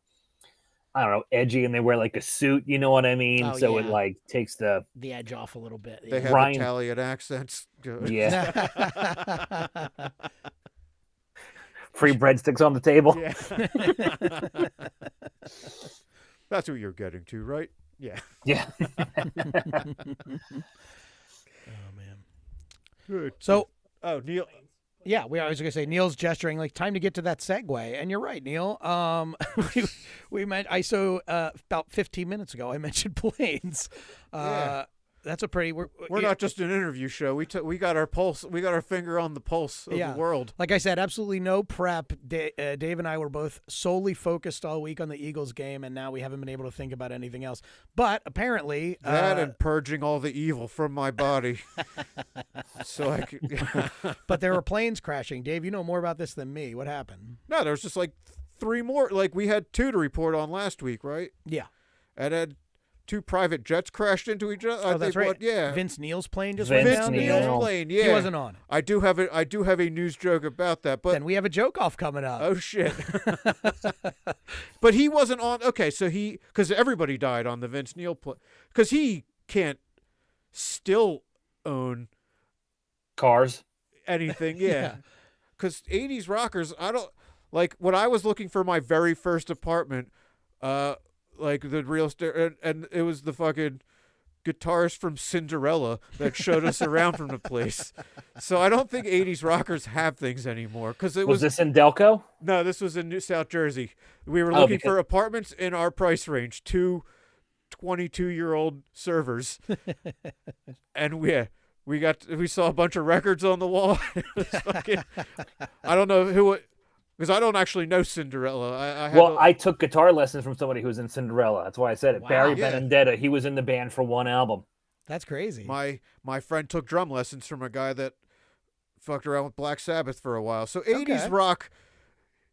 don't know, edgy, and they wear like a suit. You know what I mean? Oh, so it yeah. like takes the edge off a little bit. They have Ryan- Italian accents. yeah free breadsticks on the table. Yeah. That's what you're getting to, right? Yeah. Yeah. Oh man. Good. So Oh, Neil. yeah, I was gonna say Neil's gesturing like time to get to that segue, and you're right, Neil. We about 15 minutes ago I mentioned planes. Yeah. That's a pretty. We're not just an interview show. We got our pulse. We got our finger on the pulse of the world. Like I said, absolutely no prep. Dave and I were both solely focused all week on the Eagles game, and now we haven't been able to think about anything else. But apparently, That and purging all the evil from my body. So I could. but there were planes crashing. Dave, you know more about this than me. What happened? No, there's just like 3 more. Like we had 2 to report on last week, right? Yeah. And then 2 private jets crashed into each other. Oh, that's right. Yeah. Vince Neil's plane just Vince went down. Neil. Neil's plane. Yeah. He wasn't on it. I do have a news joke about that, but Then we have a joke off coming up. oh shit. But he wasn't on. Okay, so because everybody died on the Vince Neil plane, because he can't still own Cars. anything. Yeah. Because 80s rockers, I don't like when I was looking for my very first apartment, like the real estate, and it was the fucking guitarist from Cinderella that showed us around from the place. So I don't think 80s rockers have things anymore. Because it Was this in Delco? No, this was in New South Jersey. We were looking for apartments in our price range, 2 22-year-old servers. And we saw a bunch of records on the wall. It was fucking, I don't know who it, because I don't actually know Cinderella. I took guitar lessons from somebody who was in Cinderella. That's why I said it. Wow. Barry Yeah. Benedetta. He was in the band for 1 album. That's crazy. My friend took drum lessons from a guy that fucked around with Black Sabbath for a while. So 80s Okay. rock,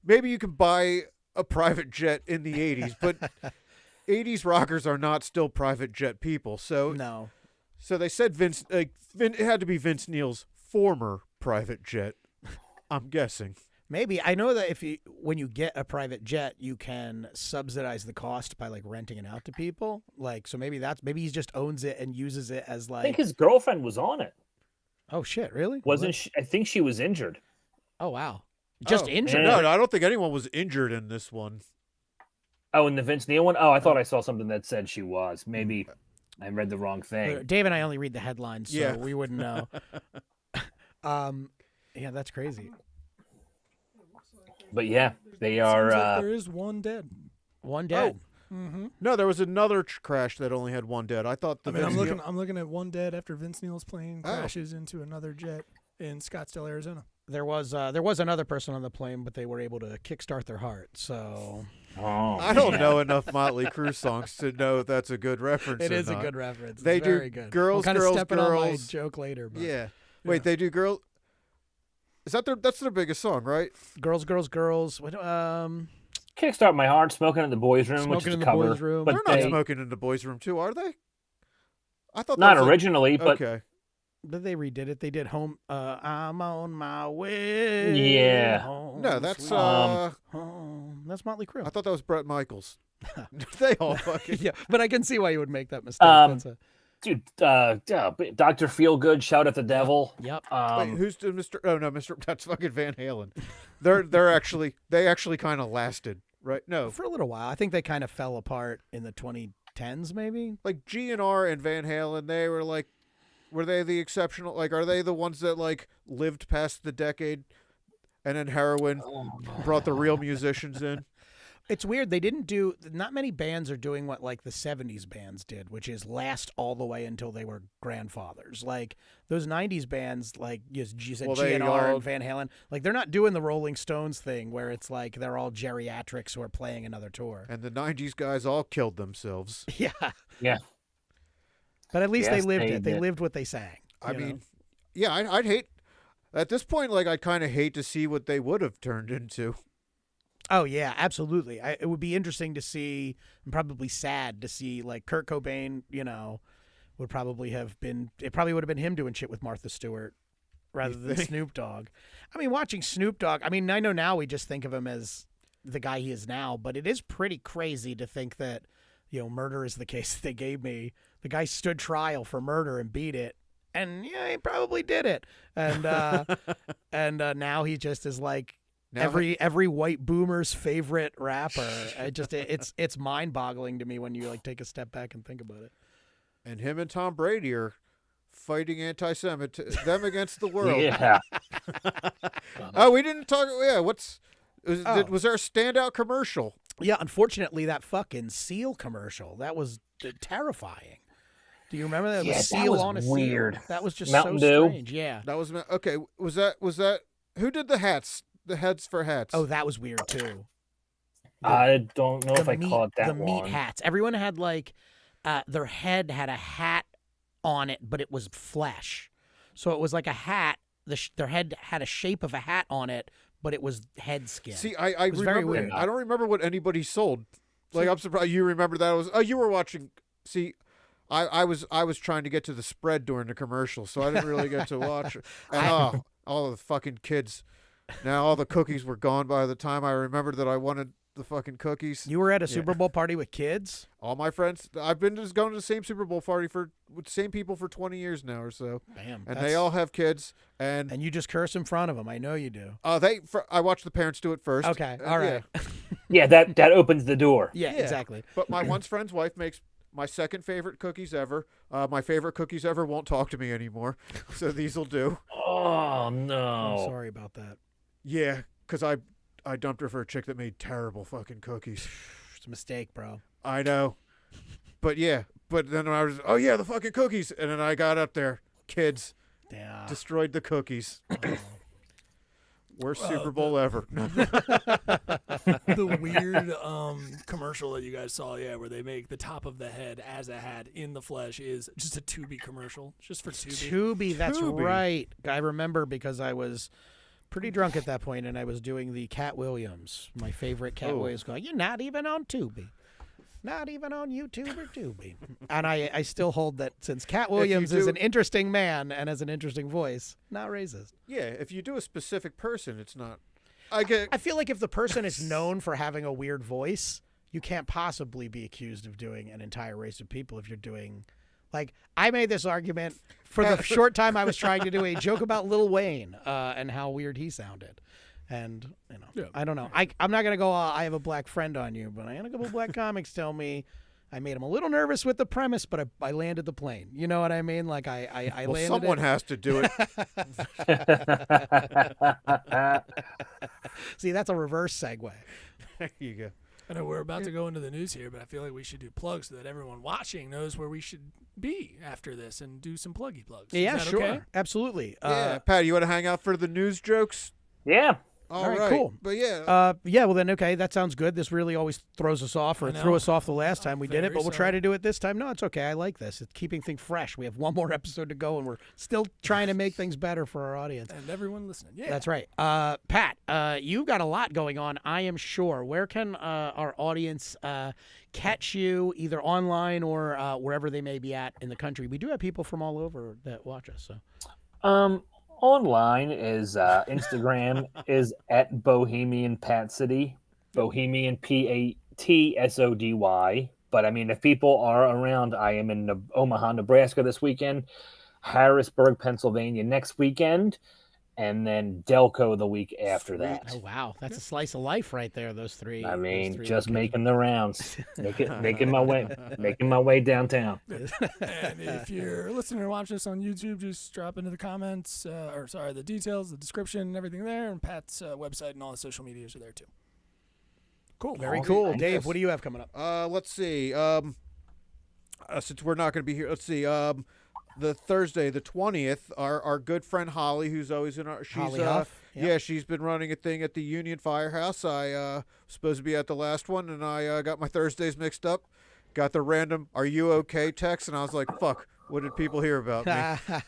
maybe you can buy a private jet in the 80s, but 80s rockers are not still private jet people. So No. So they said it had to be Vince Neil's former private jet, I'm guessing. Maybe. I know that when you get a private jet, you can subsidize the cost by like renting it out to people. Like, so maybe he just owns it and uses it as I like. think his girlfriend was on it. Oh shit! Really? Wasn't she? I think she was injured. Oh wow! Just injured. No, I don't think anyone was injured in this one. Oh, in the Vince Neil one? Oh, I thought I saw something that said she was. Maybe I read the wrong thing. Dave and I only read the headlines, so Yeah. we wouldn't know. Yeah, that's crazy. But yeah, they Seems are. like there is one dead. One dead. Mm-hmm. No, there was another crash that only had 1 dead. I thought I'm looking. Neil- I'm looking at one dead after Vince Neil's plane Oh. crashes into another jet in Scottsdale, Arizona. There was another person on the plane, but they were able to kickstart their heart. So Oh, I don't man. know enough Motley Crue songs to know if that's a good reference. it or is a not. good reference. They It's do very good. girls, I'm kind girls, of stepping on my girls. joke later. But Yeah. Wait, they do girl. Is that that's their biggest song, right? Girls, girls, girls. What, Kickstart My Heart, Smoking in the Boys' Room, which Smoking is in a the cover. Boys' Room. But They're not they, smoking in the boys' room too, are they? I thought not that was originally, but okay. They redid it. They did home. I'm on my way. Yeah. Home, No, that's home. That's Motley Crue. I thought that was Bret Michaels. They all fucking Yeah, but I can see why you would make that mistake. Dude, Dr. Feelgood, Shout at the Devil. Yep. Wait, who's the Mr. Oh no, Mr. That's fucking Van Halen. They actually kind of lasted, right? No, For a little while. I think they kind of fell apart in the 2010s, maybe. like GNR and Van Halen, they were like, were they the exceptional? Like, are they the ones that like lived past the decade, and then heroin brought the real musicians in? It's weird. They didn't do. Not many bands are doing what like the '70s bands did, which is last all the way until they were grandfathers. Like those '90s bands, like you said, GNR and Van Halen. Like they're not doing the Rolling Stones thing where it's like they're all geriatrics who are playing another tour. And the '90s guys all killed themselves. Yeah. Yeah. But at least they lived they it. They did. lived what they sang. I you mean, know? yeah, I'd hate at this point. Like, I kind of hate to see what they would have turned into. Oh yeah, absolutely. It would be interesting to see, and probably sad to see, like Kurt Cobain. You know, would probably have been. It probably would have been him doing shit with Martha Stewart rather than Snoop Dogg. I mean, watching Snoop Dogg. I mean, I know now we just think of him as the guy he is now, but it is pretty crazy to think that, you know, murder is the case that they gave me. The guy stood trial for murder and beat it. And yeah, he probably did it. And now he just is like Now every white boomer's favorite rapper. It's mind-boggling to me when you like take a step back and think about it. And him and Tom Brady are fighting anti-Semitism, them against the world. Yeah. Oh, we didn't talk. Yeah, was there a standout commercial? Yeah, unfortunately, that fucking seal commercial, that was terrifying. Do you remember that? Yeah, that seal was on a weird. seal. That was just Mountain so Dew. strange. Yeah. That was okay. Was that who did the hats? The heads for hats. Oh, that was weird too. I don't know if I caught that the one. meat hats. Everyone had like their head had a hat on it, but it was flesh. So it was like a hat. Their head had a shape of a hat on it, but it was head skin. See, I was very remember. weird. I don't remember what anybody sold. Like, I'm surprised you remember that. You were watching. See, I was trying to get to the spread during the commercial, so I didn't really get to watch it. And all of the fucking kids. Now all the cookies were gone by the time I remembered that I wanted the fucking cookies. You were at a Super Bowl party with kids? All my friends. I've been just going to the same Super Bowl party with the same people for 20 years now or so. Damn. And they all have kids. And you just curse in front of them. I know you do. I watched the parents do it first. Okay. All right. Yeah, that opens the door. Yeah, exactly. But my one friend's wife makes my second favorite cookies ever. My favorite cookies ever won't talk to me anymore. So these will do. Oh, no. I'm sorry about that. Yeah, because I dumped her for a chick that made terrible fucking cookies. It's a mistake, bro. I know. But yeah. But then I was, oh yeah, the fucking cookies. And then I got up there. Kids. Yeah. Destroyed the cookies. Worst Super Bowl ever. The weird commercial that you guys saw, where they make the top of the head as a hat in the flesh is just a Tubi commercial, just for Tubi. Tubi, that's Tubi. right. I remember because I was pretty drunk at that point, and I was doing the Cat Williams, my favorite Cat Williams, going, "You're not even on Tubi. Not even on YouTube or Tubi." And I still hold that since Cat Williams is an interesting man and has an interesting voice, not racist. Yeah, if you do a specific person, it's not. I feel like if the person is known for having a weird voice, you can't possibly be accused of doing an entire race of people if you're doing... Like, I made this argument for the short time I was trying to do a joke about Lil Wayne and how weird he sounded. And, I don't know. I'm not going to go, I have a black friend on you, but I had a couple black comics tell me I made him a little nervous with the premise, but I landed the plane. You know what I mean? Like, I landed someone has to do it. See, that's a reverse segue. There you go. I know we're about to go into the news here, but I feel like we should do plugs so that everyone watching knows where we should be after this and do some pluggy plugs. Yeah, Is that sure. okay? Absolutely. Yeah, Pat, you want to hang out for the news jokes? Yeah. All right, cool. But yeah. Well then, okay, that sounds good. This really always throws us off, or it threw us off the last time we did it, but we'll try to do it this time. No, it's okay. I like this. It's keeping things fresh. We have one more episode to go, and we're still trying to make things better for our audience. And everyone listening. Yeah. That's right. Pat, you've got a lot going on, I am sure. Where can our audience catch you, either online or wherever they may be at in the country? We do have people from all over that watch us. So. Online is Instagram is at Bohemian Patsody, Bohemian PATSODY. But I mean, if people are around, I am in Omaha, Nebraska this weekend, Harrisburg, Pennsylvania next weekend, and then Delco the week after that. Oh wow, that's a slice of life right there. Those three. I mean, three just locations. Making the rounds, making my way downtown. And if you're listening or watching us on YouTube, just drop into the comments, the details, the description, everything there, and Pat's website and all the social medias are there too. Cool. Very cool. Dave, what do you have coming up? Let's see. Since we're not going to be here, let's see. The Thursday, the 20th, our good friend Holly, who's always in our, she's she's been running a thing at the Union Firehouse. I was supposed to be at the last one, and I got my Thursdays mixed up. Got the random "Are you okay?" text, and I was like, "Fuck, what did people hear about me?"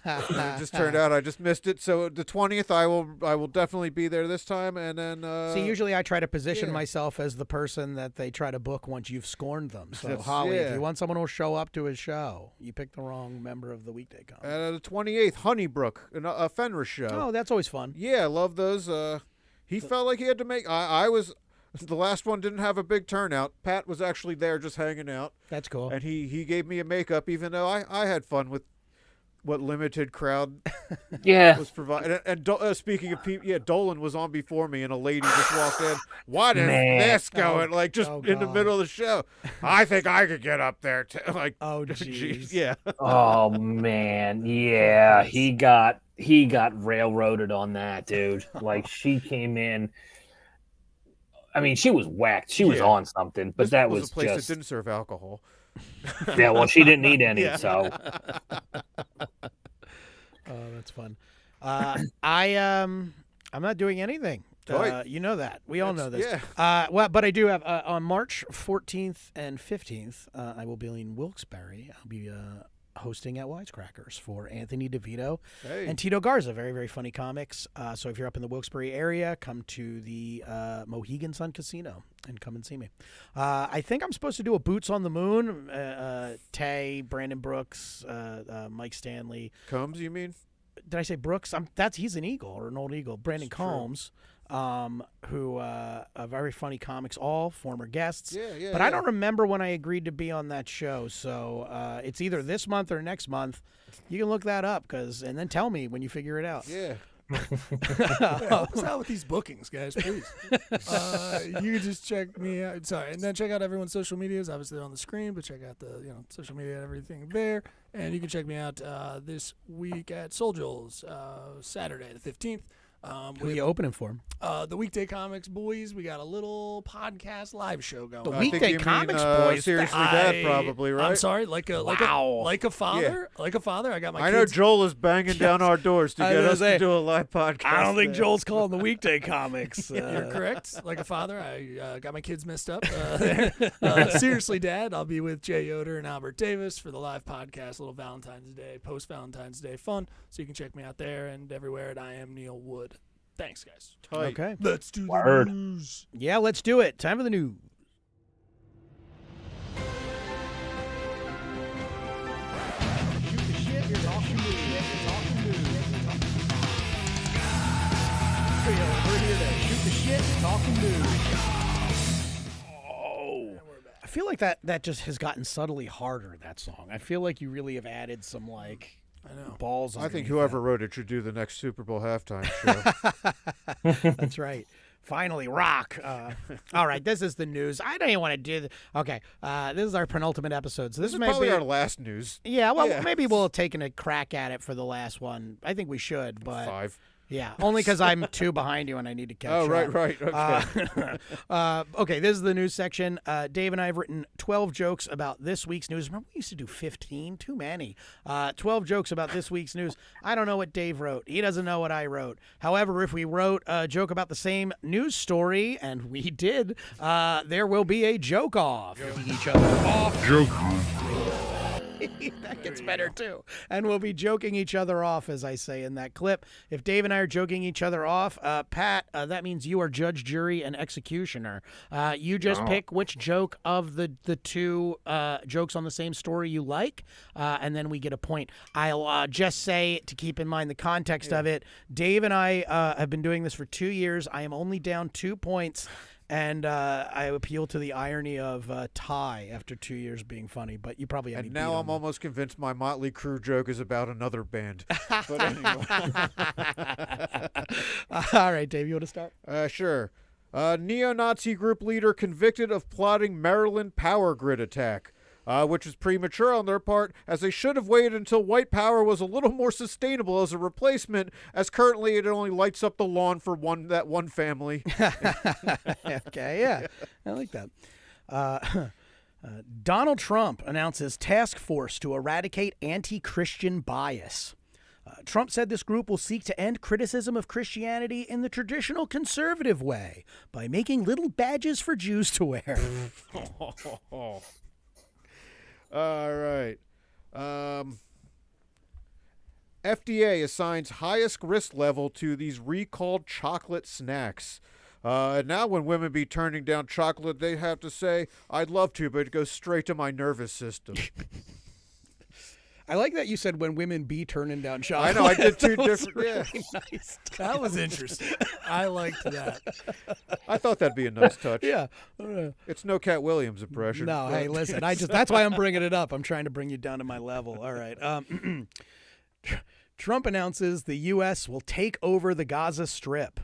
It just turned out I just missed it. So the 20th, I will definitely be there this time, and then. See, usually I try to position myself as the person that they try to book once you've scorned them. So Holly, if you want someone who'll show up to his show, you picked the wrong member of the Weekday Comics. The 28th, Honeybrook, a Fenris show. Oh, that's always fun. Yeah, I love those. He felt like he had to make. I was. The last one didn't have a big turnout. Pat was actually there just hanging out. That's cool. And he gave me a makeup, even though I had fun with what limited crowd was provided. And speaking of people, Dolan was on before me, and a lady just walked in. What is this going? In the middle of the show. I think I could get up there too. Like, oh jeez. Yeah. Oh man, yeah. He got railroaded on that, dude. Like, she came in. I mean, she was whacked. She was on something, but that was a place just that didn't serve alcohol. Yeah, well, she didn't need any, so. Oh, that's fun. I'm not doing anything. You know that. We all know this. Yeah. But I do have on March 14th and 15th, I will be in Wilkes-Barre. I'll be hosting at Wisecrackers for Anthony DeVito and Tito Garza. Very, very funny comics. So if you're up in the Wilkes-Barre area, come to the Mohegan Sun Casino and come and see me. I think I'm supposed to do a Boots on the Moon. Tay, Brandon Brooks, Mike Stanley. Combs, you mean? Did I say Brooks? He's an Eagle or an old Eagle. Brandon Combs. Who are very funny comics, all former guests. But I don't remember when I agreed to be on that show. So it's either this month or next month. You can look that up, and then tell me when you figure it out. Yeah. What's out with these bookings, guys? Please. You can just check me out. Sorry, and then check out everyone's social medias. Obviously they're on the screen, but check out the social media and everything there. And you can check me out this week at Soul Joel's, Saturday the 15th. Who are you opening for? The Weekday Comics boys. We got a little podcast live show going. The Weekday Comics boys. Seriously, Dad, probably, right? I'm sorry, like a father. Yeah. Like a father. I got my. I kids. know Joel is banging down our doors to get us to do a live podcast. I don't think Joel's calling the Weekday Comics. You're correct. Like a father, I got my kids messed up. Seriously, Dad, I'll be with Jay Yoder and Albert Davis for the live podcast. Little Valentine's Day, post Valentine's Day fun. So you can check me out there and everywhere at I Am Neil Wood. Thanks, guys. Tight. Okay. Let's do the news. Yeah, let's do it. Time for the news. I feel like that just has gotten subtly harder, that song. I feel like you really have added some, like, balls. I think whoever wrote it should do the next Super Bowl halftime show. That's right. Finally, rock. All right, this is the news. I don't even want to do this. Okay, this is our penultimate episode. So this is may probably be our last news. Yeah, well, maybe we'll take a crack at it for the last one. I think we should, but 5. Yeah, only because I'm 2 behind you and I need to catch up. Oh, right. Okay. Okay, this is the news section. Dave and I have written 12 jokes about this week's news. Remember, we used to do 15? Too many. 12 jokes about this week's news. I don't know what Dave wrote. He doesn't know what I wrote. However, if we wrote a joke about the same news story, and we did, there will be a joke-off. Joking each other off. That gets better too. And we'll be joking each other off, as I say in that clip. If Dave and I are joking each other off, Pat, that means you are judge, jury, and executioner. You just pick which joke of the 2 jokes on the same story you like, and then we get a point. I'll just say, to keep in mind the context of it, Dave and I have been doing this for 2 years. I am only down 2 points. And I appeal to the irony of tie after 2 years being funny, but you probably have. And now I'm almost convinced my Motley Crue joke is about another band. But anyway. All right, Dave, you want to start? Sure. Neo-Nazi group leader convicted of plotting Maryland power grid attack. Which is premature on their part, as they should have waited until white power was a little more sustainable as a replacement, as currently it only lights up the lawn for that one family. Okay, yeah. I like that. Donald Trump announces task force to eradicate anti-Christian bias. Trump said this group will seek to end criticism of Christianity in the traditional conservative way by making little badges for Jews to wear. All right. FDA assigns highest risk level to these recalled chocolate snacks. And now when women be turning down chocolate, they have to say, I'd love to, but it goes straight to my nervous system. I like that you said when women be turning down chocolate. I know, I did 2 That was different. really Yeah. nice. That was interesting. I liked that. I thought that'd be a nice touch. Yeah. It's no Cat Williams impression. No, but- hey, listen. That's why I'm bringing it up. I'm trying to bring you down to my level. All right. Trump announces the U.S. will take over the Gaza Strip.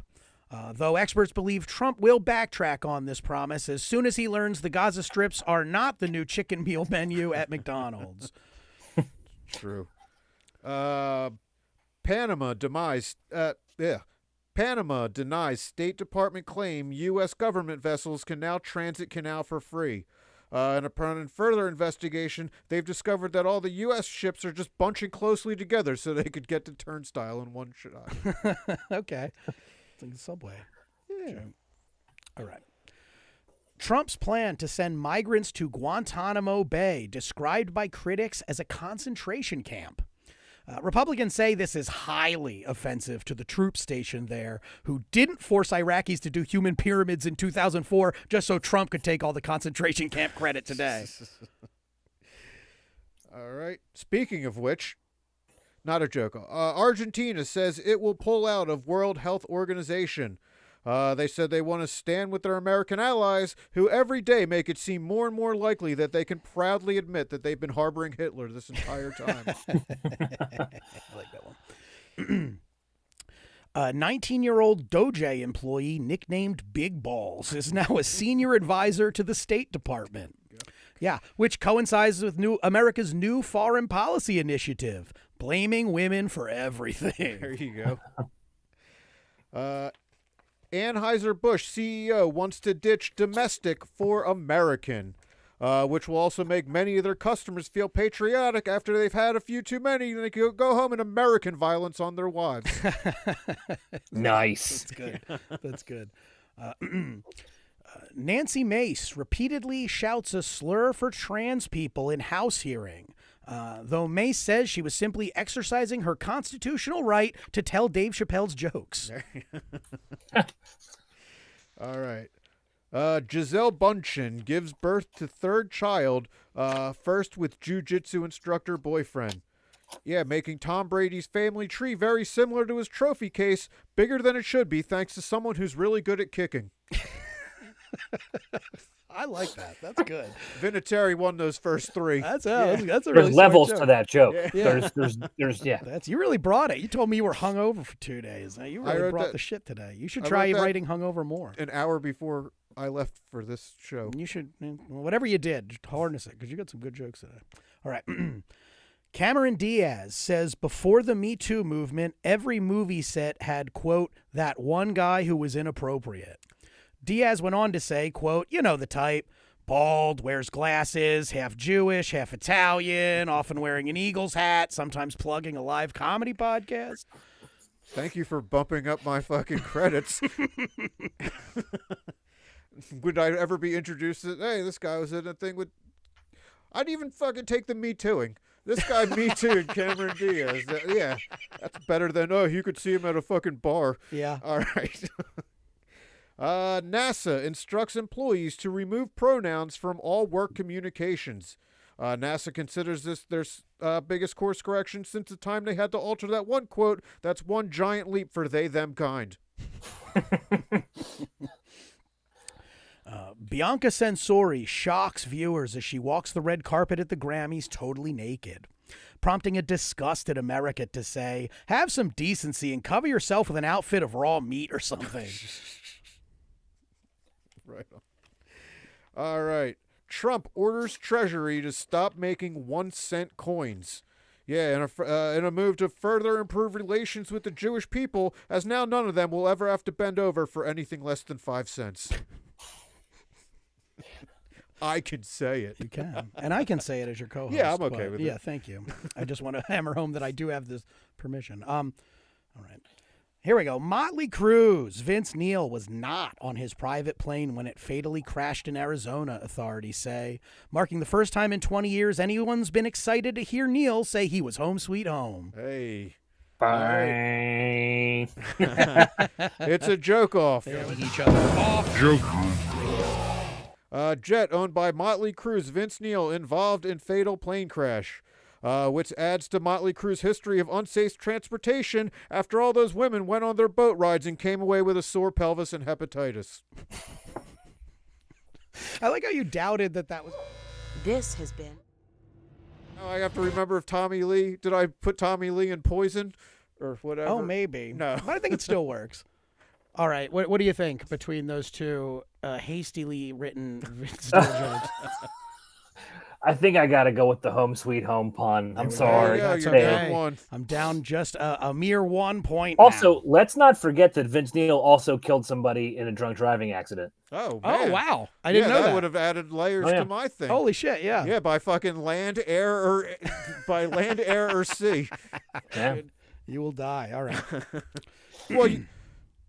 Though experts believe Trump will backtrack on this promise as soon as he learns the Gaza Strips are not the new chicken meal menu at McDonald's. True. Panama denies State Department claim U.S. government vessels can now transit canal for free. And upon further investigation, they've discovered that all the U.S. ships are just bunching closely together so they could get to turnstile in one shot. Okay. It's like a subway. Yeah. All right. Trump's plan to send migrants to Guantanamo Bay, described by critics as a concentration camp. Republicans say this is highly offensive to the troops stationed there, who didn't force Iraqis to do human pyramids in 2004 just so Trump could take all the concentration camp credit today. All right. Speaking of which, not a joke. Argentina says it will pull out of World Health Organization. They said they want to stand with their American allies, who every day make it seem more and more likely that they can proudly admit that they've been harboring Hitler this entire time. I like that one. A 19-year-old Doge employee nicknamed Big Balls is now a senior advisor to the State Department. Yeah, which coincides with America's new foreign policy initiative, blaming women for everything. There you go. Anheuser-Busch CEO wants to ditch domestic for American, which will also make many of their customers feel patriotic after they've had a few too many and they can go home in American violence on their wives. Nice. That's good. That's good. Nancy Mace repeatedly shouts a slur for trans people in House hearing, though Mace says she was simply exercising her constitutional right to tell Dave Chappelle's jokes. All right. Giselle Bundchen gives birth to third child, first with jiu-jitsu instructor boyfriend. Yeah, making Tom Brady's family tree very similar to his trophy case, bigger than it should be thanks to someone who's really good at kicking. I like that. That's good. Vinatieri won those first 3. That's a really There's smart levels joke. to that joke. Yeah. There's yeah. You really brought it. You told me you were hungover for 2 days. You I really wrote brought that- the shit today. You should I try wrote that- writing hungover more. An hour before I left for this show. You should, whatever you did, just harness it because you got some good jokes today. All right. Cameron Diaz says before the Me Too movement, every movie set had, quote, that one guy who was inappropriate. Diaz went on to say, quote, you know the type, bald, wears glasses, half Jewish, half Italian, often wearing an Eagles hat, sometimes plugging a live comedy podcast. Thank you for bumping up my fucking credits. Would I ever be introduced to, hey, this guy was in a thing with, I'd even fucking take the Me Tooing. This guy Me Too'd Cameron Diaz. Yeah, that's better than, oh, you could see him at a fucking bar. Yeah. All right. NASA instructs employees to remove pronouns from all work communications. NASA considers this their biggest course correction since the time they had to alter that one quote, that's one giant leap for they, them kind. Bianca Censori shocks viewers as she walks the red carpet at the Grammys totally naked, prompting a disgusted America to say, have some decency and cover yourself with an outfit of raw meat or something. Right on. All right. Trump orders Treasury to stop making 1-cent coins. Yeah, in a move to further improve relations with the Jewish people, as now none of them will ever have to bend over for anything less than 5 cents. I can say it. You can. And I can say it as your co-host. Yeah, I'm okay with it. Yeah, thank you. I just want to hammer home that I do have this permission. All right. Here we go. Motley Crue's Vince Neil was not on his private plane when it fatally crashed in Arizona, authorities say, marking the first time in 20 years anyone's been excited to hear Neil say he was home sweet home. Hey. Bye. It's a joke off. They like each other off. Joke. Jet owned by Motley Crue's Vince Neil involved in fatal plane crash, which adds to Motley Crue's history of unsafe transportation after all those women went on their boat rides and came away with a sore pelvis and hepatitis. I like how you doubted that was... This has been Now I have to remember if Tommy Lee, did I put Tommy Lee in Poison or whatever? Oh, maybe. No. But I think it still works. All right. What do you think between those two hastily written Vince Neil jokes? I think I got to go with the home sweet home pun. I'm There we go. sorry. Yeah, That's you're okay. down one. I'm down just a mere 1 point Also, now. let's not forget that Vince Neil also killed somebody in a drunk driving accident. Oh, Oh, man. wow. I didn't know that that. would have added layers Oh, yeah. to my thing. Holy shit, yeah. Yeah, by fucking land, air, or by land, air, or sea. Yeah. You will die. All right. Well,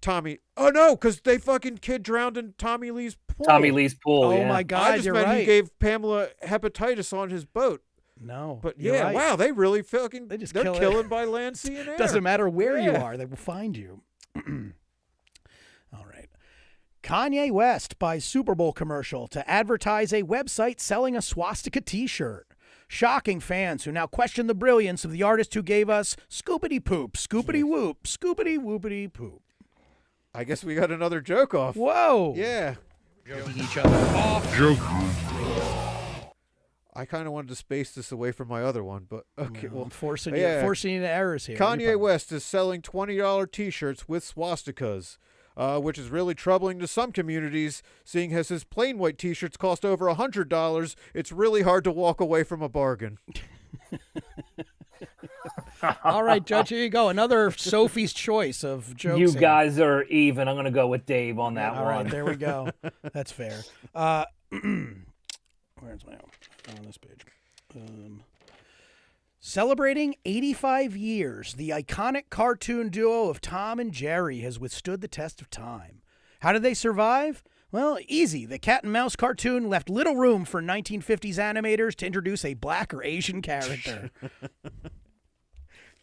Tommy. Oh no, because they fucking kid drowned in Tommy Lee's pool. Tommy Lee's pool. Oh, yeah. my I God, just you're meant right. he gave Pamela hepatitis on his boat. No. But you're yeah, right. wow, they really fucking They just they're kill it. killing by land, sea, and air. Doesn't matter where you Yeah. are, they will find you. All right. Kanye West buys Super Bowl commercial to advertise a website selling a swastika t-shirt. Shocking fans who now question the brilliance of the artist who gave us Scoopity Poop, Scoopity Whoop, Scoopity Whoopity Poop. I guess we got another joke off. Whoa. Yeah. Joking each other off. Joke. I kind of wanted to space this away from my other one, but okay. I'm Well, forcing yeah. you into errors here. Kanye West is selling $20 T-shirts with swastikas, which is really troubling to some communities, seeing as his plain white T-shirts cost over $100. It's really hard to walk away from a bargain. All right, Judge, here you go. Another Sophie's choice of jokes. You here. guys are even. I'm going to go with Dave on that All one. right, there we go. That's fair. Where's my on this page? Celebrating 85 years, the iconic cartoon duo of Tom and Jerry has withstood the test of time. How did they survive? Well, easy. The cat and mouse cartoon left little room for 1950s animators to introduce a black or Asian character.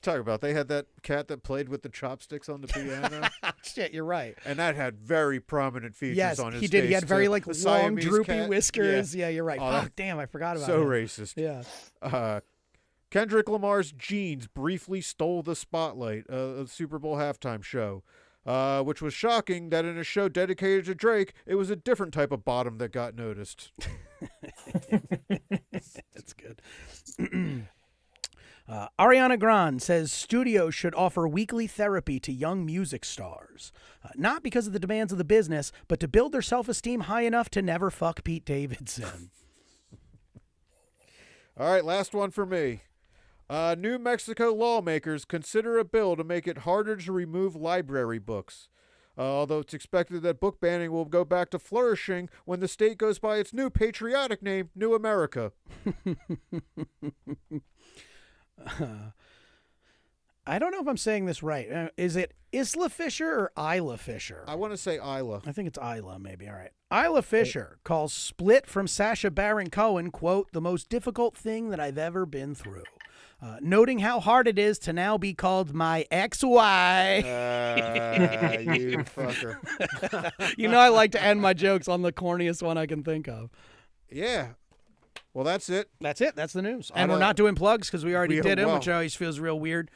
Talk about, they had that cat that played with the chopsticks on the piano, Shit, you're right. and that had very prominent features Yes, on his he did. He face, had very too. like The long, Siamese droopy cat. whiskers. Yeah, you're right. Oh, Fuck, that- damn, I forgot about So him. racist. Yeah. Kendrick Lamar's jeans briefly stole the spotlight of the Super Bowl halftime show, which was shocking that in a show dedicated to Drake, it was a different type of bottom that got noticed. That's good. Ariana Grande says studios should offer weekly therapy to young music stars, not because of the demands of the business, but to build their self-esteem high enough to never fuck Pete Davidson. All right, last one for me. New Mexico lawmakers consider a bill to make it harder to remove library books. Although it's expected that book banning will go back to flourishing when the state goes by its new patriotic name, New America. I don't know if I'm saying this right. Is it Isla Fisher or Isla Fisher? I want to say Isla. I think it's Isla, maybe. All right. Isla Fisher calls Split from Sacha Baron Cohen, quote, the most difficult thing that I've ever been through. Noting how hard it is to now be called my ex-wife. You fucker. You know I like to end my jokes on the corniest one I can think of. Yeah. Well, that's it. That's it. That's the news. And we're not doing plugs because we already did them, well. which always feels real weird.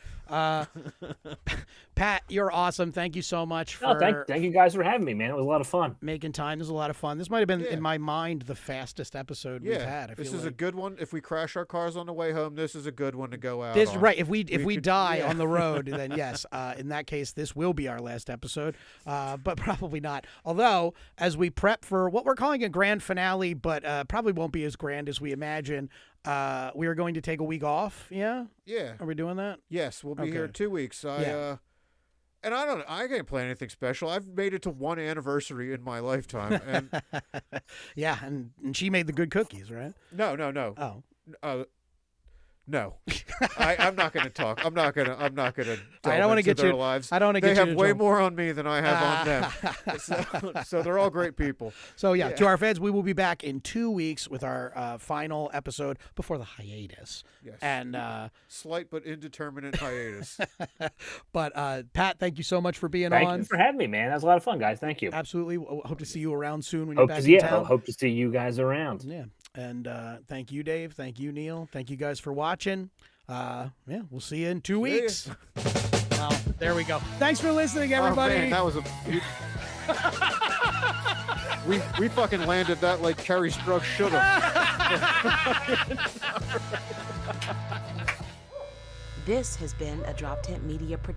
Pat, you're awesome. Thank you so much for thank you guys for having me, man. It was a lot of fun. making time. This was a lot of fun. This might have been, in my mind, the fastest episode we've had. This is a good one. If we crash our cars on the way home, this is a good one to go out This on. Right. If we die on the road, then yes. In that case, this will be our last episode, but probably not. Although, as we prep for what we're calling a grand finale, but probably won't be as grand as we imagine, we are going to take a week off. Yeah? Yeah. Are we doing that? Yes, we'll be here 2 weeks. And I can't plan anything special. I've made it to one anniversary in my lifetime. And yeah, and she made the good cookies, right? No. Oh. No, I'm not going to talk. I'm not going to. I don't want to get their you. lives. I don't want to They get you. have way more on me than I have on them. So they're all great people. So yeah, to our fans, we will be back in 2 weeks with our final episode before the hiatus. Yes. And slight but indeterminate hiatus. But Pat, thank you so much for being on. Thank you for having me, man. That was a lot of fun, guys. Thank you. Absolutely. Hope to see you around soon when you're back in town. Hope to see you guys around. Yeah. And thank you, Dave. Thank you, Neil. Thank you guys for watching. We'll see you in 2 weeks. Well, there we go. Thanks for listening, everybody. Oh, man, that was we fucking landed that like Kerry Strug should have. This has been a Drop Tent Media production.